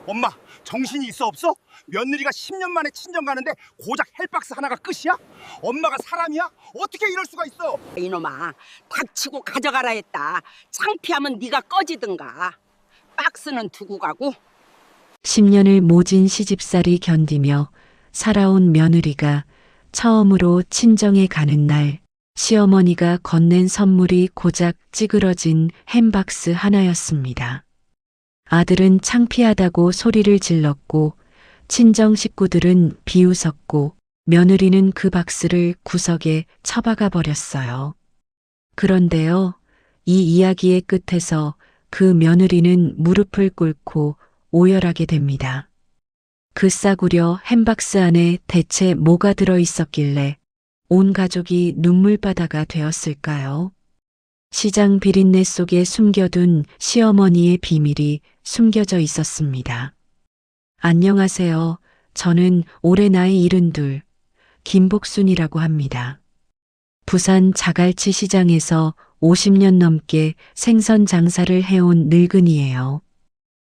엄마, 정신이 있어 없어? 며느리가 10년 만에 친정 가는데 고작 헬박스 하나가 끝이야? 엄마가 사람이야? 어떻게 이럴 수가 있어? 이놈아, 닥치고 가져가라 했다. 창피하면 네가 꺼지든가. 박스는 두고 가고. 10년을 모진 시집살이 견디며 살아온 며느리가 처음으로 친정에 가는 날, 시어머니가 건넨 선물이 고작 찌그러진 햄박스 하나였습니다. 아들은 창피하다고 소리를 질렀고, 친정 식구들은 비웃었고, 며느리는 그 박스를 구석에 처박아 버렸어요. 그런데요, 이 이야기의 끝에서 그 며느리는 무릎을 꿇고 오열하게 됩니다. 그 싸구려 햄박스 안에 대체 뭐가 들어 있었길래 온 가족이 눈물바다가 되었을까요? 시장 비린내 속에 숨겨둔 시어머니의 비밀이 숨겨져 있었습니다. 안녕하세요. 저는 올해 나이 72, 김복순이라고 합니다. 부산 자갈치 시장에서 50년 넘게 생선 장사를 해온 늙은이에요.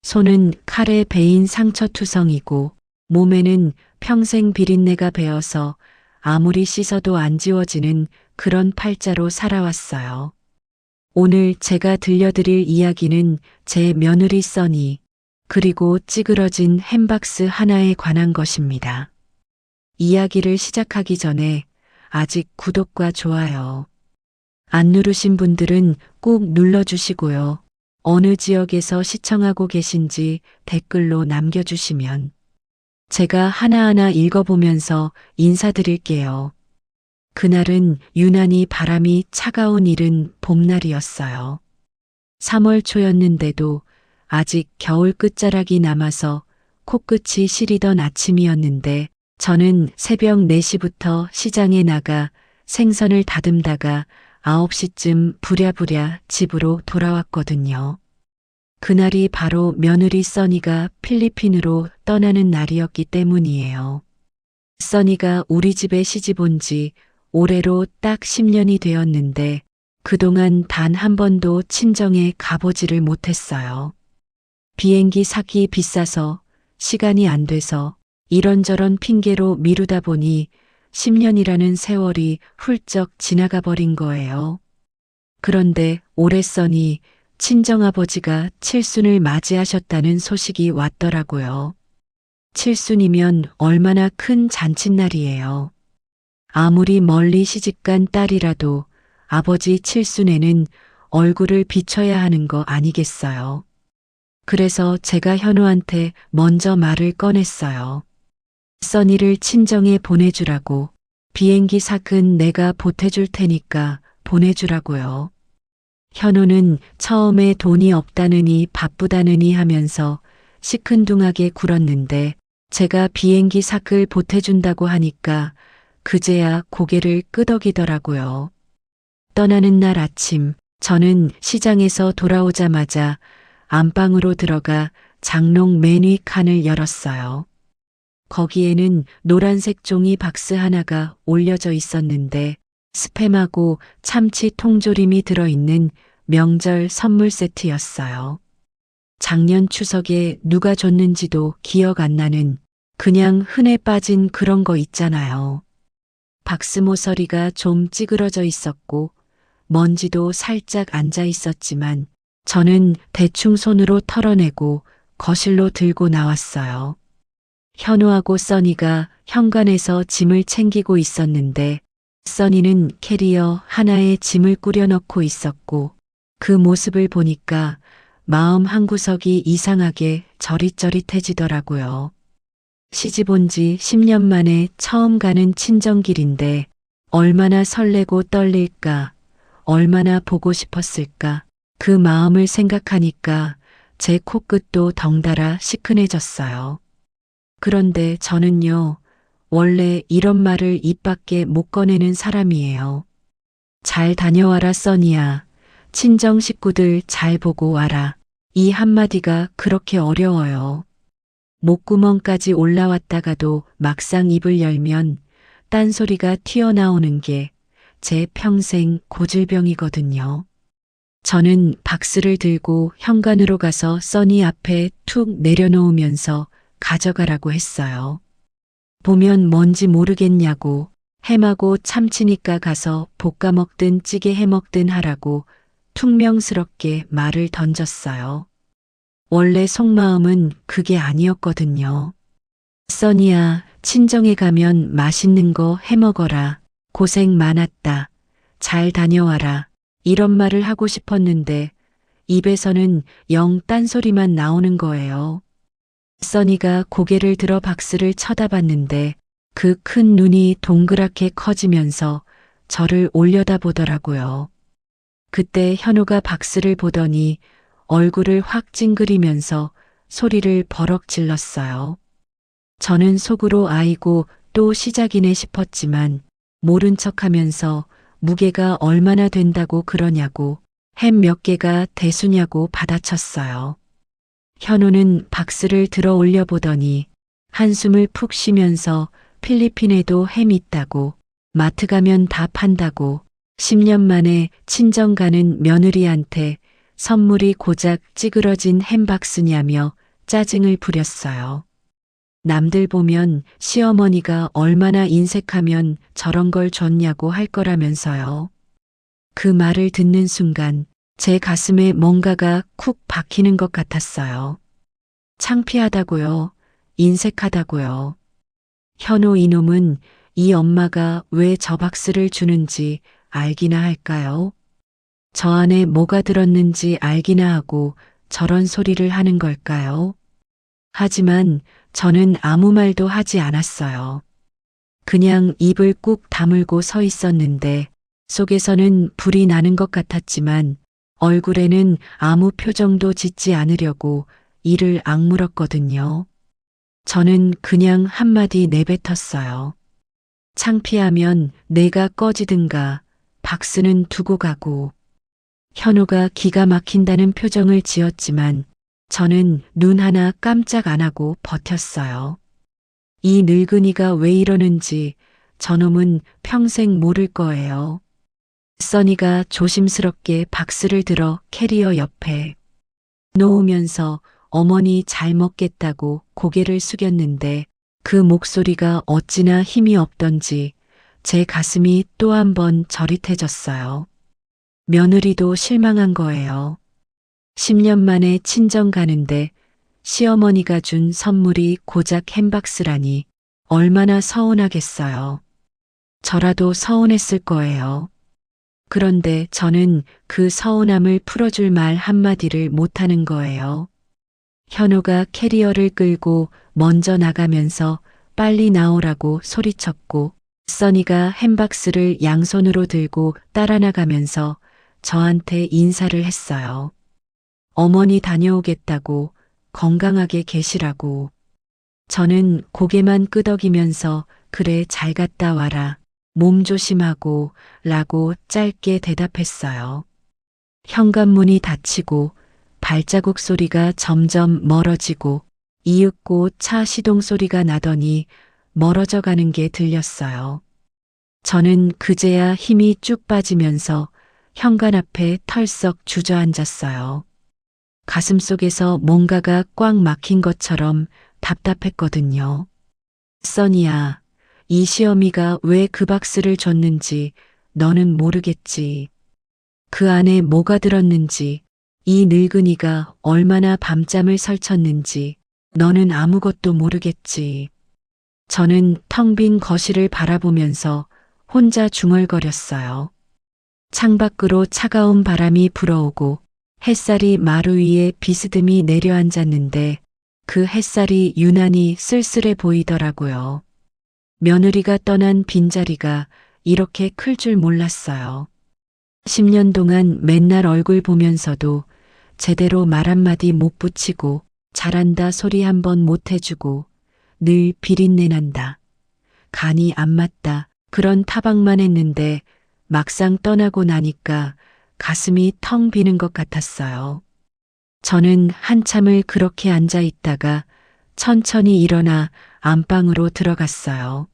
손은 칼에 베인 상처투성이고 몸에는 평생 비린내가 배어서 아무리 씻어도 안 지워지는 그런 팔자로 살아왔어요. 오늘 제가 들려드릴 이야기는 제 며느리 써니, 그리고 찌그러진 햄박스 하나에 관한 것입니다. 이야기를 시작하기 전에 아직 구독과 좋아요 안 누르신 분들은 꼭 눌러주시고요. 어느 지역에서 시청하고 계신지 댓글로 남겨주시면 제가 하나하나 읽어보면서 인사드릴게요. 그날은 유난히 바람이 차가운 이른 봄날이었어요. 3월 초였는데도 아직 겨울 끝자락이 남아서 코끝이 시리던 아침이었는데 저는 새벽 4시부터 시장에 나가 생선을 다듬다가 9시쯤 부랴부랴 집으로 돌아왔거든요. 그날이 바로 며느리 써니가 필리핀으로 떠나는 날이었기 때문이에요. 써니가 우리 집에 시집 온 지 올해로 딱 10년이 되었는데 그동안 단 한 번도 친정에 가보지를 못했어요. 비행기 삭이 비싸서 시간이 안 돼서 이런저런 핑계로 미루다 보니 10년이라는 세월이 훌쩍 지나가 버린 거예요. 그런데 올해 써니 친정아버지가 칠순을 맞이하셨다는 소식이 왔더라고요. 칠순이면 얼마나 큰 잔칫날이에요. 아무리 멀리 시집간 딸이라도 아버지 칠순에는 얼굴을 비춰야 하는 거 아니겠어요. 그래서 제가 현우한테 먼저 말을 꺼냈어요. 써니를 친정에 보내주라고. 비행기 삭은 내가 보태줄 테니까 보내주라고요. 현우는 처음에 돈이 없다느니 바쁘다느니 하면서 시큰둥하게 굴었는데 제가 비행기 삭을 보태준다고 하니까 그제야 고개를 끄덕이더라고요. 떠나는 날 아침 저는 시장에서 돌아오자마자 안방으로 들어가 장롱 맨 위 칸을 열었어요. 거기에는 노란색 종이 박스 하나가 올려져 있었는데 스팸하고 참치 통조림이 들어있는 명절 선물 세트였어요. 작년 추석에 누가 줬는지도 기억 안 나는 그냥 흔해 빠진 그런 거 있잖아요. 박스 모서리가 좀 찌그러져 있었고 먼지도 살짝 앉아 있었지만 저는 대충 손으로 털어내고 거실로 들고 나왔어요. 현우하고 써니가 현관에서 짐을 챙기고 있었는데 써니는 캐리어 하나에 짐을 꾸려 넣고 있었고 그 모습을 보니까 마음 한구석이 이상하게 저릿저릿해지더라고요. 시집 온 지 10년 만에 처음 가는 친정길인데 얼마나 설레고 떨릴까, 얼마나 보고 싶었을까. 그 마음을 생각하니까 제 코끝도 덩달아 시큰해졌어요. 그런데 저는요, 원래 이런 말을 입 밖에 못 꺼내는 사람이에요. 잘 다녀와라 써니야. 친정 식구들 잘 보고 와라. 이 한마디가 그렇게 어려워요. 목구멍까지 올라왔다가도 막상 입을 열면 딴소리가 튀어나오는 게 제 평생 고질병이거든요. 저는 박스를 들고 현관으로 가서 써니 앞에 툭 내려놓으면서 가져가라고 했어요. 보면 뭔지 모르겠냐고, 햄하고 참치니까 가서 볶아 먹든 찌개 해 먹든 하라고 퉁명스럽게 말을 던졌어요. 원래 속마음은 그게 아니었거든요. 써니야, 친정에 가면 맛있는 거 해 먹어라. 고생 많았다. 잘 다녀와라. 이런 말을 하고 싶었는데 입에서는 영 딴소리만 나오는 거예요. 써니가 고개를 들어 박스를 쳐다봤는데 그 큰 눈이 동그랗게 커지면서 저를 올려다보더라고요. 그때 현우가 박스를 보더니 얼굴을 확 찡그리면서 소리를 버럭 질렀어요. 저는 속으로 아이고 또 시작이네 싶었지만 모른 척하면서 무게가 얼마나 된다고 그러냐고, 햄 몇 개가 대수냐고 받아쳤어요. 현우는 박스를 들어 올려보더니 한숨을 푹 쉬면서 필리핀에도 햄 있다고, 마트 가면 다 판다고, 10년 만에 친정 가는 며느리한테 선물이 고작 찌그러진 햄박스냐며 짜증을 부렸어요. 남들 보면 시어머니가 얼마나 인색하면 저런 걸 줬냐고 할 거라면서요. 그 말을 듣는 순간 제 가슴에 뭔가가 쿡 박히는 것 같았어요. 창피하다고요. 인색하다고요. 현우 이놈은 이 엄마가 왜 저 박스를 주는지 알기나 할까요? 저 안에 뭐가 들었는지 알기나 하고 저런 소리를 하는 걸까요? 하지만 저는 아무 말도 하지 않았어요. 그냥 입을 꾹 다물고 서 있었는데 속에서는 불이 나는 것 같았지만 얼굴에는 아무 표정도 짓지 않으려고 이를 악물었거든요. 저는 그냥 한마디 내뱉었어요. 창피하면 내가 꺼지든가 박스는 두고 가고. 현우가 기가 막힌다는 표정을 지었지만 저는 눈 하나 깜짝 안 하고 버텼어요. 이 늙은이가 왜 이러는지 저놈은 평생 모를 거예요. 써니가 조심스럽게 박스를 들어 캐리어 옆에 놓으면서 어머니 잘 먹겠다고 고개를 숙였는데 그 목소리가 어찌나 힘이 없던지 제 가슴이 또 한 번 저릿해졌어요. 며느리도 실망한 거예요. 10년 만에 친정 가는데 시어머니가 준 선물이 고작 햄박스라니 얼마나 서운하겠어요. 저라도 서운했을 거예요. 그런데 저는 그 서운함을 풀어줄 말 한마디를 못하는 거예요. 현우가 캐리어를 끌고 먼저 나가면서 빨리 나오라고 소리쳤고 써니가 햄박스를 양손으로 들고 따라 나가면서 저한테 인사를 했어요. 어머니 다녀오겠다고, 건강하게 계시라고. 저는 고개만 끄덕이면서 그래 잘 갔다 와라, 몸 조심하고 라고 짧게 대답했어요. 현관문이 닫히고 발자국 소리가 점점 멀어지고 이윽고 차 시동 소리가 나더니 멀어져 가는 게 들렸어요. 저는 그제야 힘이 쭉 빠지면서 현관 앞에 털썩 주저앉았어요. 가슴속에서 뭔가가 꽉 막힌 것처럼 답답했거든요. 써니야, 이 시어미가 왜 그 박스를 줬는지 너는 모르겠지. 그 안에 뭐가 들었는지, 이 늙은이가 얼마나 밤잠을 설쳤는지 너는 아무것도 모르겠지. 저는 텅 빈 거실을 바라보면서 혼자 중얼거렸어요. 창밖으로 차가운 바람이 불어오고 햇살이 마루 위에 비스듬히 내려앉았는데 그 햇살이 유난히 쓸쓸해 보이더라고요. 며느리가 떠난 빈자리가 이렇게 클 줄 몰랐어요. 10년 동안 맨날 얼굴 보면서도 제대로 말 한마디 못 붙이고 잘한다 소리 한번 못 해주고 늘 비린내 난다, 간이 안 맞다 그런 타박만 했는데 막상 떠나고 나니까 가슴이 텅 비는 것 같았어요. 저는 한참을 그렇게 앉아 있다가 천천히 일어나 안방으로 들어갔어요.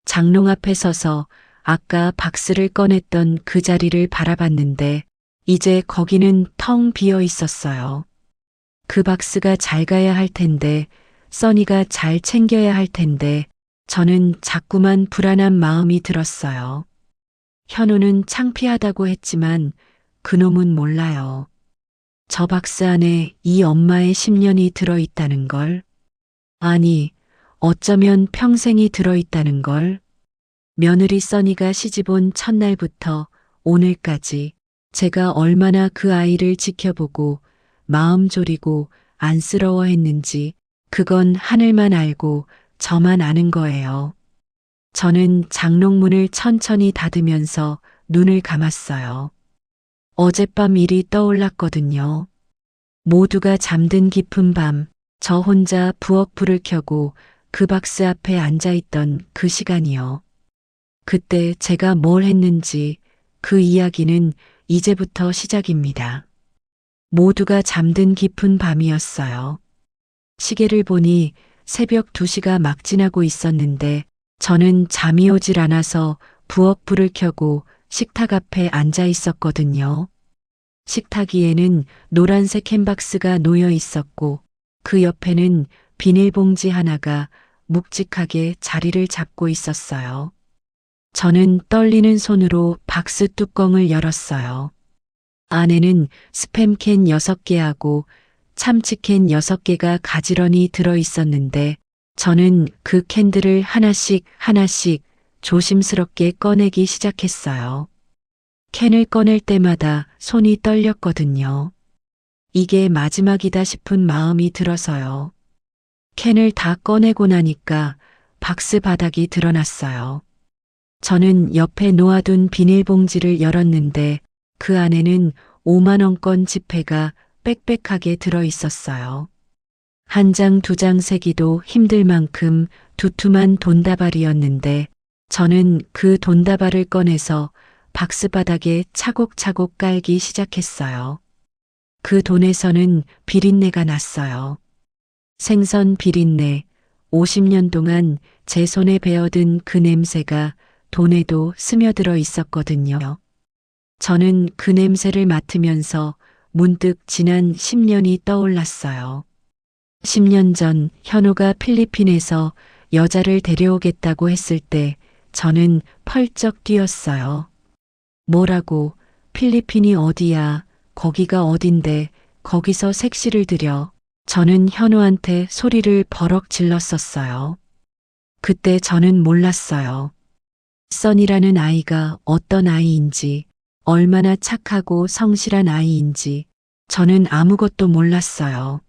장롱 앞에 서서 아까 박스를 꺼냈던 그 자리를 바라봤는데 이제 거기는 텅 비어 있었어요. 그 박스가 잘 가야 할 텐데, 써니가 잘 챙겨야 할 텐데, 저는 자꾸만 불안한 마음이 들었어요. 현우는 창피하다고 했지만 그놈은 몰라요. 저 박스 안에 이 엄마의 10년이 들어있다는 걸. 아니, 어쩌면 평생이 들어있다는 걸. 며느리 써니가 시집온 첫날부터 오늘까지 제가 얼마나 그 아이를 지켜보고 마음 졸이고 안쓰러워했는지 그건 하늘만 알고 저만 아는 거예요. 저는 장롱문을 천천히 닫으면서 눈을 감았어요. 어젯밤 일이 떠올랐거든요. 모두가 잠든 깊은 밤, 저 혼자 부엌 불을 켜고 그 박스 앞에 앉아있던 그 시간이요. 그때 제가 뭘 했는지 그 이야기는 이제부터 시작입니다. 모두가 잠든 깊은 밤이었어요. 시계를 보니 새벽 2시가 막 지나고 있었는데 저는 잠이 오질 않아서 부엌 불을 켜고 식탁 앞에 앉아 있었거든요. 식탁 위에는 노란색 캔박스가 놓여 있었고 그 옆에는 비닐봉지 하나가 묵직하게 자리를 잡고 있었어요. 저는 떨리는 손으로 박스 뚜껑을 열었어요. 안에는 스팸캔 6개하고 참치캔 6개가 가지런히 들어 있었는데 저는 그 캔들을 하나씩 조심스럽게 꺼내기 시작했어요. 캔을 꺼낼 때마다 손이 떨렸거든요. 이게 마지막이다 싶은 마음이 들어서요. 캔을 다 꺼내고 나니까 박스 바닥이 드러났어요. 저는 옆에 놓아둔 비닐봉지를 열었는데 그 안에는 5만 원권 지폐가 빽빽하게 들어 있었어요. 한 장, 2장 세기도 힘들 만큼 두툼한 돈다발이었는데 저는 그 돈다발을 꺼내서 박스 바닥에 차곡차곡 깔기 시작했어요. 그 돈에서는 비린내가 났어요. 생선 비린내, 50년 동안 제 손에 배어든 그 냄새가 돈에도 스며들어 있었거든요. 저는 그 냄새를 맡으면서 문득 지난 10년이 떠올랐어요. 10년 전 현우가 필리핀에서 여자를 데려오겠다고 했을 때 저는 펄쩍 뛰었어요. 뭐라고? 필리핀이 어디야? 거기가 어딘데? 거기서 색시를 들여. 저는 현우한테 소리를 버럭 질렀었어요. 그때 저는 몰랐어요. 써니라는 아이가 어떤 아이인지, 얼마나 착하고 성실한 아이인지 저는 아무것도 몰랐어요.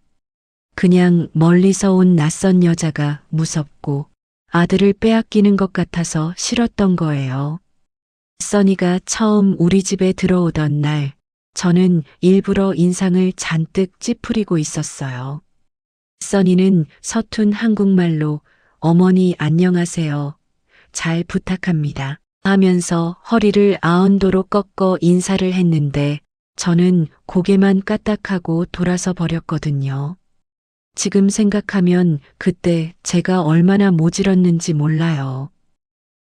그냥 멀리서 온 낯선 여자가 무섭고 아들을 빼앗기는 것 같아서 싫었던 거예요. 써니가 처음 우리 집에 들어오던 날, 저는 일부러 인상을 잔뜩 찌푸리고 있었어요. 써니는 서툰 한국말로 어머니 안녕하세요. 잘 부탁합니다. 하면서 허리를 아흔도로 꺾어 인사를 했는데 저는 고개만 까딱하고 돌아서 버렸거든요. 지금 생각하면 그때 제가 얼마나 모질었는지 몰라요.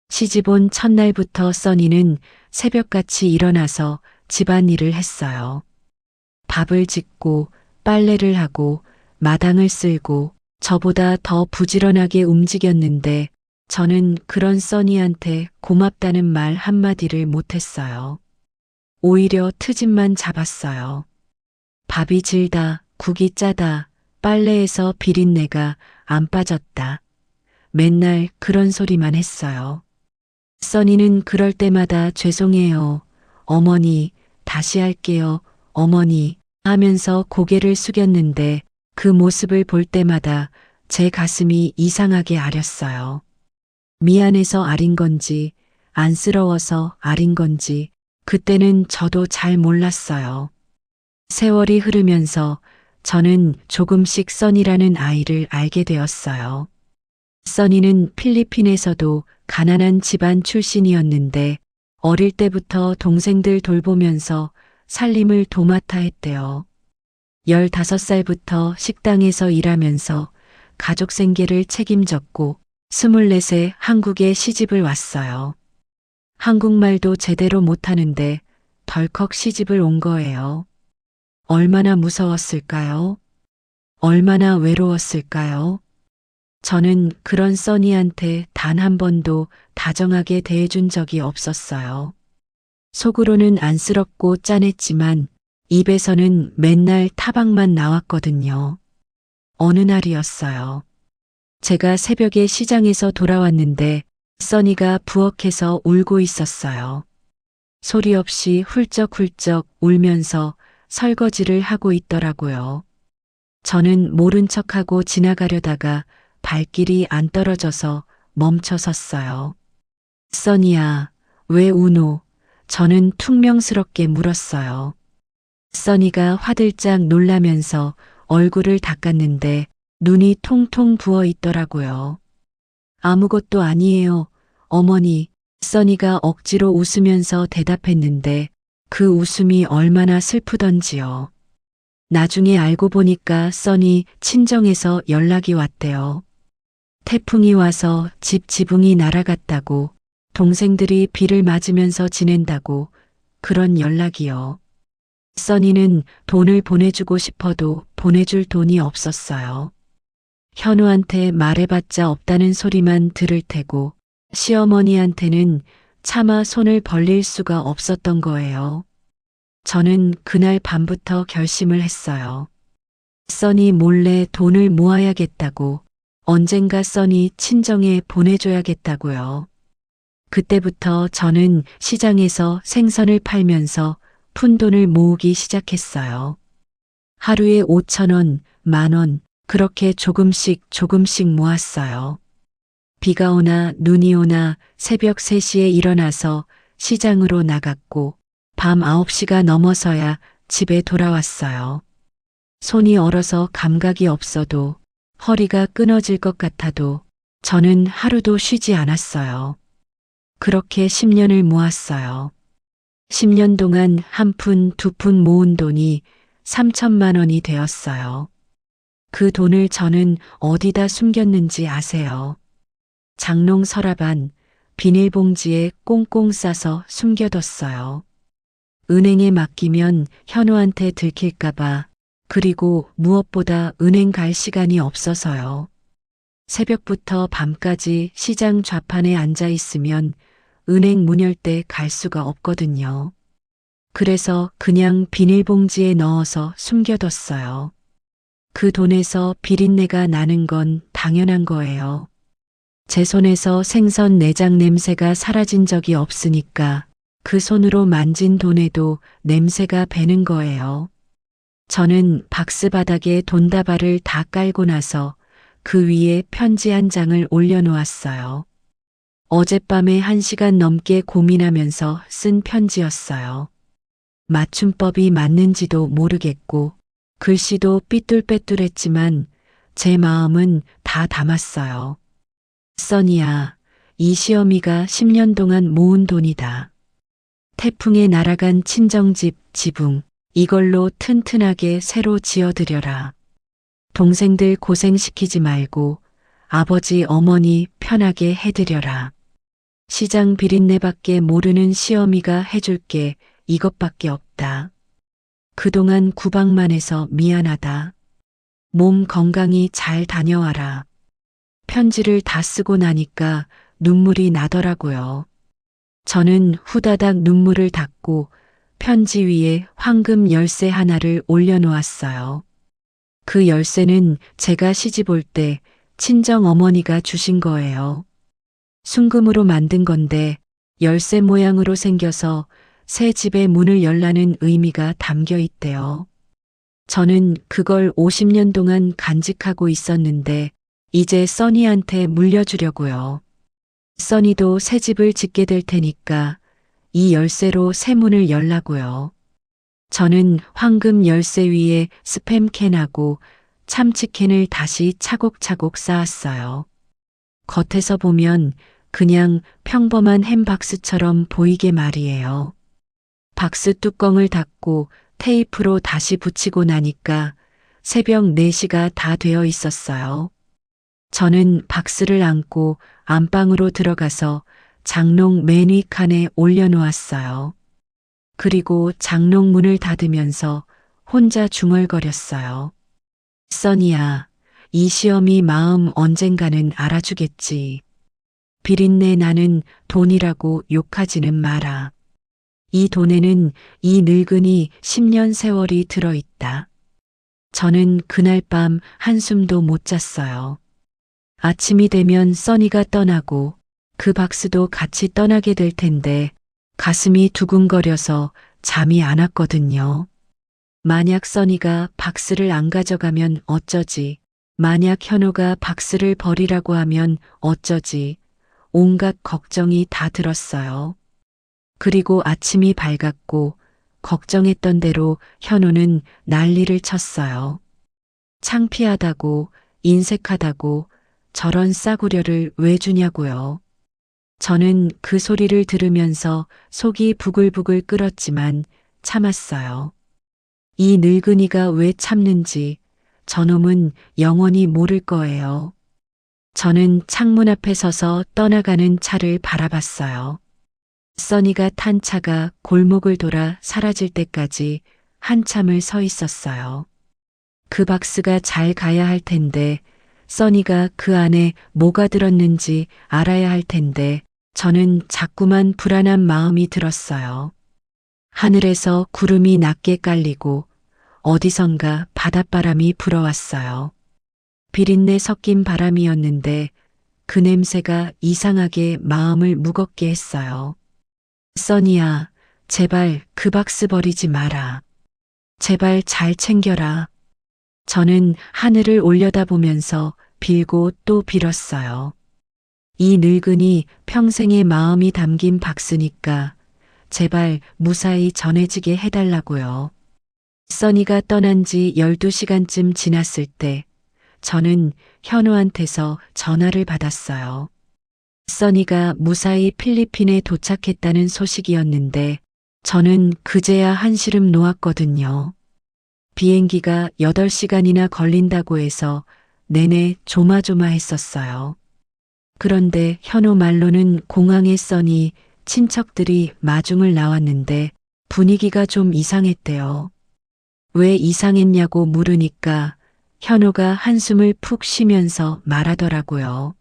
시집온 첫날부터 써니는 새벽같이 일어나서 집안일을 했어요. 밥을 짓고 빨래를 하고 마당을 쓸고 저보다 더 부지런하게 움직였는데 저는 그런 써니한테 고맙다는 말 한마디를 못했어요. 오히려 트집만 잡았어요. 밥이 질다, 국이 짜다, 빨래에서 비린내가 안 빠졌다. 맨날 그런 소리만 했어요. 써니는 그럴 때마다 죄송해요. 어머니, 다시 할게요. 어머니 하면서 고개를 숙였는데 그 모습을 볼 때마다 제 가슴이 이상하게 아렸어요. 미안해서 아린 건지 안쓰러워서 아린 건지 그때는 저도 잘 몰랐어요. 세월이 흐르면서 저는 조금씩 써니라는 아이를 알게 되었어요. 써니는 필리핀에서도 가난한 집안 출신이었는데 어릴 때부터 동생들 돌보면서 살림을 도맡아 했대요. 15살부터 식당에서 일하면서 가족 생계를 책임졌고 24세 한국에 시집을 왔어요. 한국말도 제대로 못하는데 덜컥 시집을 온 거예요. 얼마나 무서웠을까요? 얼마나 외로웠을까요? 저는 그런 써니한테 단 한 번도 다정하게 대해준 적이 없었어요. 속으로는 안쓰럽고 짠했지만 입에서는 맨날 타박만 나왔거든요. 어느 날이었어요. 제가 새벽에 시장에서 돌아왔는데 써니가 부엌에서 울고 있었어요. 소리 없이 훌쩍훌쩍 울면서 설거지를 하고 있더라고요. 저는 모른 척하고 지나가려다가 발길이 안 떨어져서 멈춰 섰어요. 써니야, 왜 우노? 저는 퉁명스럽게 물었어요. 써니가 화들짝 놀라면서 얼굴을 닦았는데 눈이 통통 부어 있더라고요. 아무것도 아니에요, 어머니. 써니가 억지로 웃으면서 대답했는데 그 웃음이 얼마나 슬프던지요. 나중에 알고 보니까 써니 친정에서 연락이 왔대요. 태풍이 와서 집 지붕이 날아갔다고, 동생들이 비를 맞으면서 지낸다고, 그런 연락이요. 써니는 돈을 보내주고 싶어도 보내줄 돈이 없었어요. 현우한테 말해봤자 없다는 소리만 들을 테고 시어머니한테는 차마 손을 벌릴 수가 없었던 거예요. 저는 그날 밤부터 결심을 했어요. 써니 몰래 돈을 모아야겠다고, 언젠가 써니 친정에 보내줘야겠다고요. 그때부터 저는 시장에서 생선을 팔면서 푼돈을 모으기 시작했어요. 하루에 5,000원, 10,000원, 그렇게 조금씩 모았어요. 비가 오나 눈이 오나 새벽 3시에 일어나서 시장으로 나갔고 밤 9시가 넘어서야 집에 돌아왔어요. 손이 얼어서 감각이 없어도, 허리가 끊어질 것 같아도 저는 하루도 쉬지 않았어요. 그렇게 10년을 모았어요. 10년 동안 한 푼, 두 푼 모은 돈이 3천만 원이 되었어요. 그 돈을 저는 어디다 숨겼는지 아세요? 장롱 서랍 안 비닐봉지에 꽁꽁 싸서 숨겨뒀어요. 은행에 맡기면 현우한테 들킬까봐, 그리고 무엇보다 은행 갈 시간이 없어서요. 새벽부터 밤까지 시장 좌판에 앉아 있으면 은행 문 열 때 갈 수가 없거든요. 그래서 그냥 비닐봉지에 넣어서 숨겨뒀어요. 그 돈에서 비린내가 나는 건 당연한 거예요. 제 손에서 생선 내장 냄새가 사라진 적이 없으니까 그 손으로 만진 돈에도 냄새가 배는 거예요. 저는 박스 바닥에 돈다발을 다 깔고 나서 그 위에 편지 한 장을 올려놓았어요. 어젯밤에 1시간 넘게 고민하면서 쓴 편지였어요. 맞춤법이 맞는지도 모르겠고 글씨도 삐뚤빼뚤했지만 제 마음은 다 담았어요. 써니야, 이 시어미가 10년 동안 모은 돈이다. 태풍에 날아간 친정집 지붕, 이걸로 튼튼하게 새로 지어드려라. 동생들 고생시키지 말고 아버지 어머니 편하게 해드려라. 시장 비린내밖에 모르는 시어미가 해줄 게 이것밖에 없다. 그동안 구박만 해서 미안하다. 몸 건강히 잘 다녀와라. 편지를 다 쓰고 나니까 눈물이 나더라고요. 저는 후다닥 눈물을 닦고 편지 위에 황금 열쇠 하나를 올려놓았어요. 그 열쇠는 제가 시집 올 때 친정 어머니가 주신 거예요. 순금으로 만든 건데 열쇠 모양으로 생겨서 새 집의 문을 열라는 의미가 담겨 있대요. 저는 그걸 50년 동안 간직하고 있었는데 이제 써니한테 물려주려고요. 써니도 새 집을 짓게 될 테니까 이 열쇠로 새 문을 열라고요. 저는 황금 열쇠 위에 스팸캔하고 참치캔을 다시 차곡차곡 쌓았어요. 겉에서 보면 그냥 평범한 햄박스처럼 보이게 말이에요. 박스 뚜껑을 닫고 테이프로 다시 붙이고 나니까 새벽 4시가 다 되어 있었어요. 저는 박스를 안고 안방으로 들어가서 장롱 맨 위 칸에 올려놓았어요. 그리고 장롱문을 닫으면서 혼자 중얼거렸어요. 써니야, 이 시험이 마음 언젠가는 알아주겠지. 비린내 나는 돈이라고 욕하지는 마라. 이 돈에는 이 늙은이 10년 세월이 들어있다. 저는 그날 밤 한숨도 못 잤어요. 아침이 되면 써니가 떠나고 그 박스도 같이 떠나게 될 텐데 가슴이 두근거려서 잠이 안 왔거든요. 만약 써니가 박스를 안 가져가면 어쩌지? 만약 현호가 박스를 버리라고 하면 어쩌지? 온갖 걱정이 다 들었어요. 그리고 아침이 밝았고 걱정했던 대로 현호는 난리를 쳤어요. 창피하다고, 인색하다고 저런 싸구려를 왜 주냐고요. 저는 그 소리를 들으면서 속이 부글부글 끓었지만 참았어요. 이 늙은이가 왜 참는지 저놈은 영원히 모를 거예요. 저는 창문 앞에 서서 떠나가는 차를 바라봤어요. 써니가 탄 차가 골목을 돌아 사라질 때까지 한참을 서 있었어요. 그 박스가 잘 가야 할 텐데, 써니가 그 안에 뭐가 들었는지 알아야 할 텐데, 저는 자꾸만 불안한 마음이 들었어요. 하늘에서 구름이 낮게 깔리고 어디선가 바닷바람이 불어왔어요. 비린내 섞인 바람이었는데 그 냄새가 이상하게 마음을 무겁게 했어요. 써니야, 제발 그 박스 버리지 마라. 제발 잘 챙겨라. 저는 하늘을 올려다보면서 빌고 또 빌었어요. 이 늙은이 평생의 마음이 담긴 박스니까 제발 무사히 전해지게 해달라고요. 써니가 떠난 지 12시간쯤 지났을 때 저는 현우한테서 전화를 받았어요. 써니가 무사히 필리핀에 도착했다는 소식이었는데 저는 그제야 한시름 놓았거든요. 비행기가 8시간이나 걸린다고 해서 내내 조마조마했었어요. 그런데 현우 말로는 공항에 써니 친척들이 마중을 나왔는데 분위기가 좀 이상했대요. 왜 이상했냐고 물으니까 현우가 한숨을 푹 쉬면서 말하더라고요.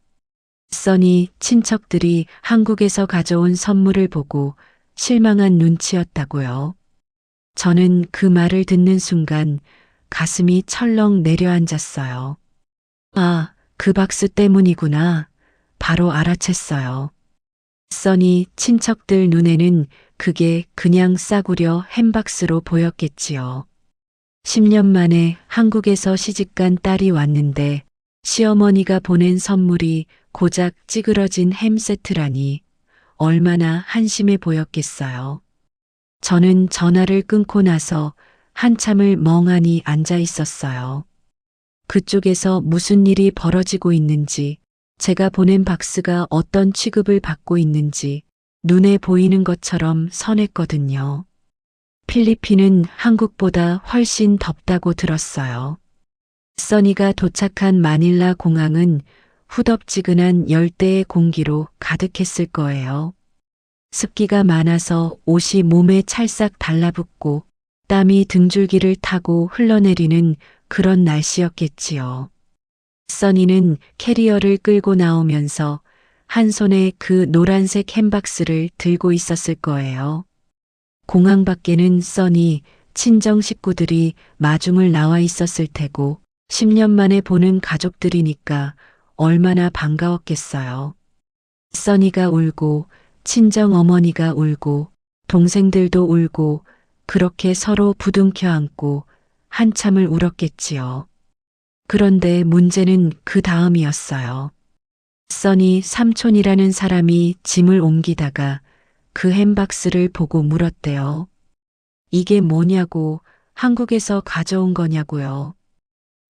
써니 친척들이 한국에서 가져온 선물을 보고 실망한 눈치였다고요. 저는 그 말을 듣는 순간 가슴이 철렁 내려앉았어요. 아, 그 박스 때문이구나. 바로 알아챘어요. 써니 친척들 눈에는 그게 그냥 싸구려 햄박스로 보였겠지요. 10년 만에 한국에서 시집간 딸이 왔는데 시어머니가 보낸 선물이 고작 찌그러진 햄 세트라니 얼마나 한심해 보였겠어요. 저는 전화를 끊고 나서 한참을 멍하니 앉아 있었어요. 그쪽에서 무슨 일이 벌어지고 있는지, 제가 보낸 박스가 어떤 취급을 받고 있는지 눈에 보이는 것처럼 선했거든요. 필리핀은 한국보다 훨씬 덥다고 들었어요. 써니가 도착한 마닐라 공항은 후덥지근한 열대의 공기로 가득했을 거예요. 습기가 많아서 옷이 몸에 찰싹 달라붙고 땀이 등줄기를 타고 흘러내리는 그런 날씨였겠지요. 써니는 캐리어를 끌고 나오면서 한 손에 그 노란색 햄박스를 들고 있었을 거예요. 공항 밖에는 써니 친정 식구들이 마중을 나와 있었을 테고 10년 만에 보는 가족들이니까 얼마나 반가웠겠어요. 써니가 울고 친정 어머니가 울고 동생들도 울고 그렇게 서로 부둥켜 안고 한참을 울었겠지요. 그런데 문제는 그 다음이었어요. 써니 삼촌이라는 사람이 짐을 옮기다가 그 햄박스를 보고 물었대요. 이게 뭐냐고, 한국에서 가져온 거냐고요.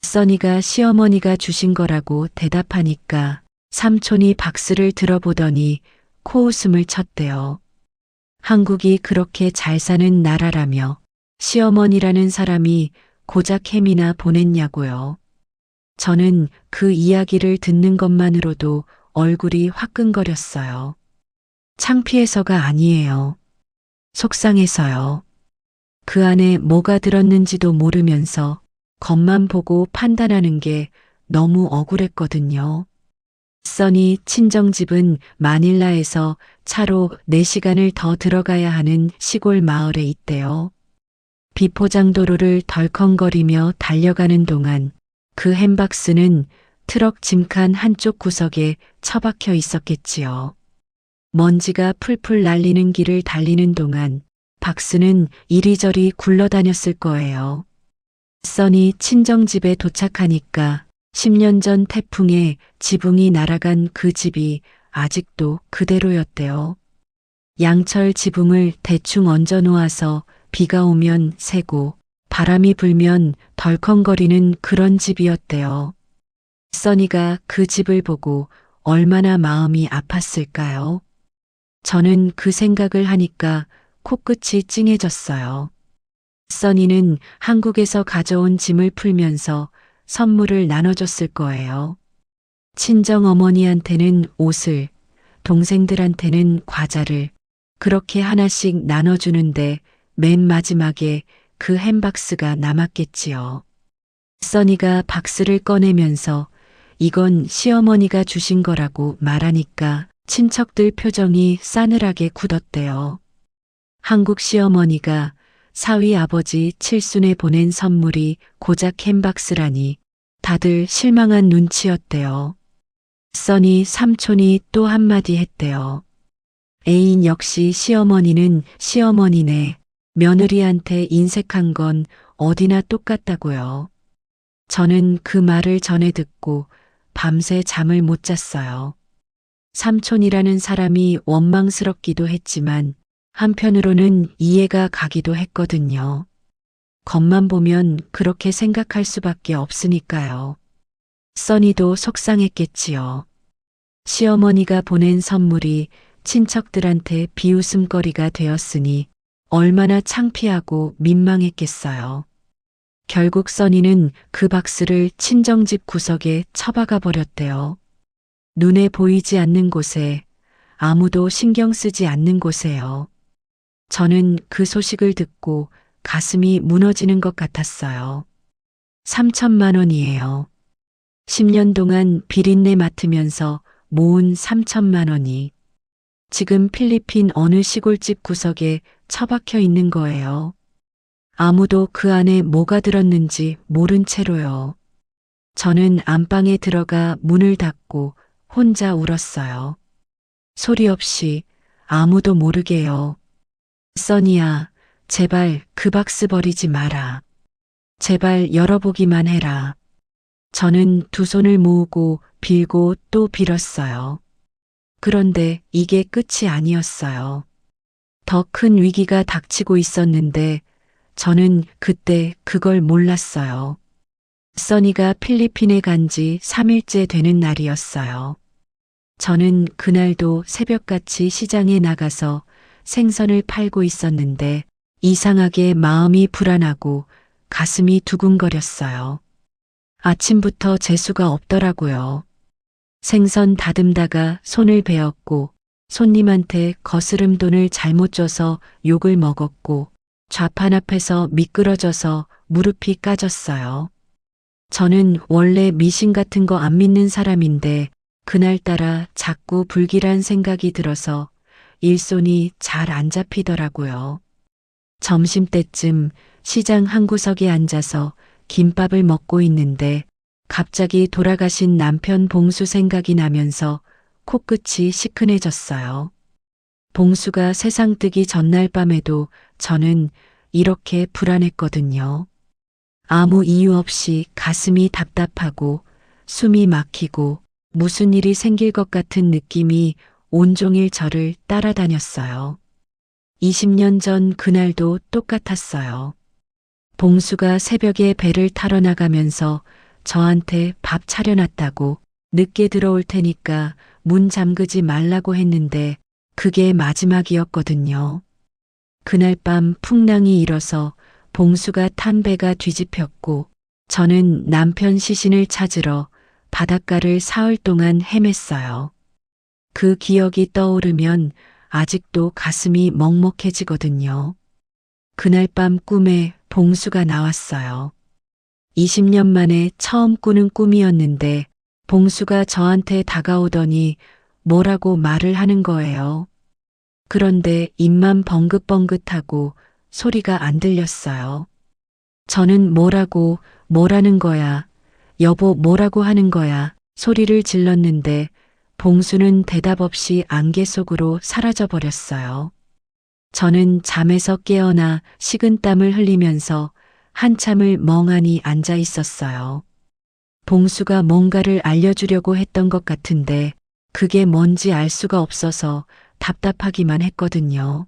써니가 시어머니가 주신 거라고 대답하니까 삼촌이 박스를 들어보더니 코웃음을 쳤대요. 한국이 그렇게 잘 사는 나라라며 시어머니라는 사람이 고작 햄이나 보냈냐고요. 저는 그 이야기를 듣는 것만으로도 얼굴이 화끈거렸어요. 창피해서가 아니에요. 속상해서요. 그 안에 뭐가 들었는지도 모르면서 겉만 보고 판단하는 게 너무 억울했거든요. 써니 친정집은 마닐라에서 차로 4시간을 더 들어가야 하는 시골 마을에 있대요. 비포장도로를 덜컹거리며 달려가는 동안 그 햄박스는 트럭 짐칸 한쪽 구석에 처박혀 있었겠지요. 먼지가 풀풀 날리는 길을 달리는 동안 박스는 이리저리 굴러다녔을 거예요. 써니 친정집에 도착하니까 10년 전 태풍에 지붕이 날아간 그 집이 아직도 그대로였대요. 양철 지붕을 대충 얹어 놓아서 비가 오면 새고 바람이 불면 덜컹거리는 그런 집이었대요. 써니가 그 집을 보고 얼마나 마음이 아팠을까요? 저는 그 생각을 하니까 코끝이 찡해졌어요. 써니는 한국에서 가져온 짐을 풀면서 선물을 나눠줬을 거예요. 친정 어머니한테는 옷을, 동생들한테는 과자를 그렇게 하나씩 나눠주는데 맨 마지막에 그 햄박스가 남았겠지요. 써니가 박스를 꺼내면서 이건 시어머니가 주신 거라고 말하니까 친척들 표정이 싸늘하게 굳었대요. 한국 시어머니가 사위 아버지 칠순에 보낸 선물이 고작 햄박스라니 다들 실망한 눈치였대요. 써니 삼촌이 또 한마디 했대요. 애인 역시 시어머니는 시어머니네. 며느리한테 인색한 건 어디나 똑같다고요. 저는 그 말을 전해 듣고 밤새 잠을 못 잤어요. 삼촌이라는 사람이 원망스럽기도 했지만 한편으로는 이해가 가기도 했거든요. 겉만 보면 그렇게 생각할 수밖에 없으니까요. 써니도 속상했겠지요. 시어머니가 보낸 선물이 친척들한테 비웃음거리가 되었으니 얼마나 창피하고 민망했겠어요. 결국 써니는 그 박스를 친정집 구석에 처박아 버렸대요. 눈에 보이지 않는 곳에, 아무도 신경 쓰지 않는 곳에요. 저는 그 소식을 듣고 가슴이 무너지는 것 같았어요. 3천만 원이에요. 10년 동안 비린내 맡으면서 모은 3천만 원이 지금 필리핀 어느 시골집 구석에 처박혀 있는 거예요. 아무도 그 안에 뭐가 들었는지 모른 채로요. 저는 안방에 들어가 문을 닫고 혼자 울었어요. 소리 없이 아무도 모르게요. 써니야, 제발 그 박스 버리지 마라. 제발 열어보기만 해라. 저는 두 손을 모으고 빌고 또 빌었어요. 그런데 이게 끝이 아니었어요. 더 큰 위기가 닥치고 있었는데 저는 그때 그걸 몰랐어요. 써니가 필리핀에 간 지 3일째 되는 날이었어요. 저는 그날도 새벽같이 시장에 나가서 생선을 팔고 있었는데 이상하게 마음이 불안하고 가슴이 두근거렸어요. 아침부터 재수가 없더라고요. 생선 다듬다가 손을 베었고 손님한테 거스름 돈을 잘못 줘서 욕을 먹었고 좌판 앞에서 미끄러져서 무릎이 까졌어요. 저는 원래 미신 같은 거 안 믿는 사람인데 그날따라 자꾸 불길한 생각이 들어서 일손이 잘 안 잡히더라고요. 점심때쯤 시장 한 구석에 앉아서 김밥을 먹고 있는데 갑자기 돌아가신 남편 봉수 생각이 나면서 코끝이 시큰해졌어요. 봉수가 세상 뜨기 전날 밤에도 저는 이렇게 불안했거든요. 아무 이유 없이 가슴이 답답하고 숨이 막히고 무슨 일이 생길 것 같은 느낌이 온종일 저를 따라다녔어요. 20년 전 그날도 똑같았어요. 봉수가 새벽에 배를 타러 나가면서 저한테 밥 차려놨다고 늦게 들어올 테니까 문 잠그지 말라고 했는데 그게 마지막이었거든요. 그날 밤 풍랑이 일어서 봉수가 탄 배가 뒤집혔고 저는 남편 시신을 찾으러 바닷가를 사흘 동안 헤맸어요. 그 기억이 떠오르면 아직도 가슴이 먹먹해지거든요. 그날 밤 꿈에 봉수가 나왔어요. 20년 만에 처음 꾸는 꿈이었는데 봉수가 저한테 다가오더니 뭐라고 말을 하는 거예요. 그런데 입만 벙긋벙긋하고 소리가 안 들렸어요. 저는 뭐라는 거야. 여보 뭐라고 하는 거야. 소리를 질렀는데 봉수는 대답 없이 안개 속으로 사라져 버렸어요. 저는 잠에서 깨어나 식은땀을 흘리면서 한참을 멍하니 앉아 있었어요. 봉수가 뭔가를 알려주려고 했던 것 같은데 그게 뭔지 알 수가 없어서 답답하기만 했거든요.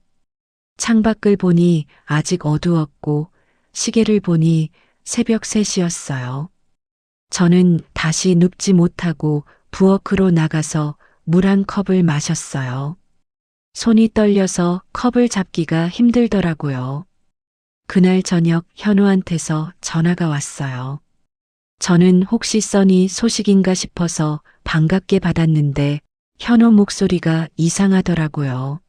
창밖을 보니 아직 어두웠고 시계를 보니 새벽 3시였어요. 저는 다시 눕지 못하고 부엌으로 나가서 물 한 컵을 마셨어요. 손이 떨려서 컵을 잡기가 힘들더라고요. 그날 저녁 현우한테서 전화가 왔어요. 저는 혹시 써니 소식인가 싶어서 반갑게 받았는데 현우 목소리가 이상하더라고요.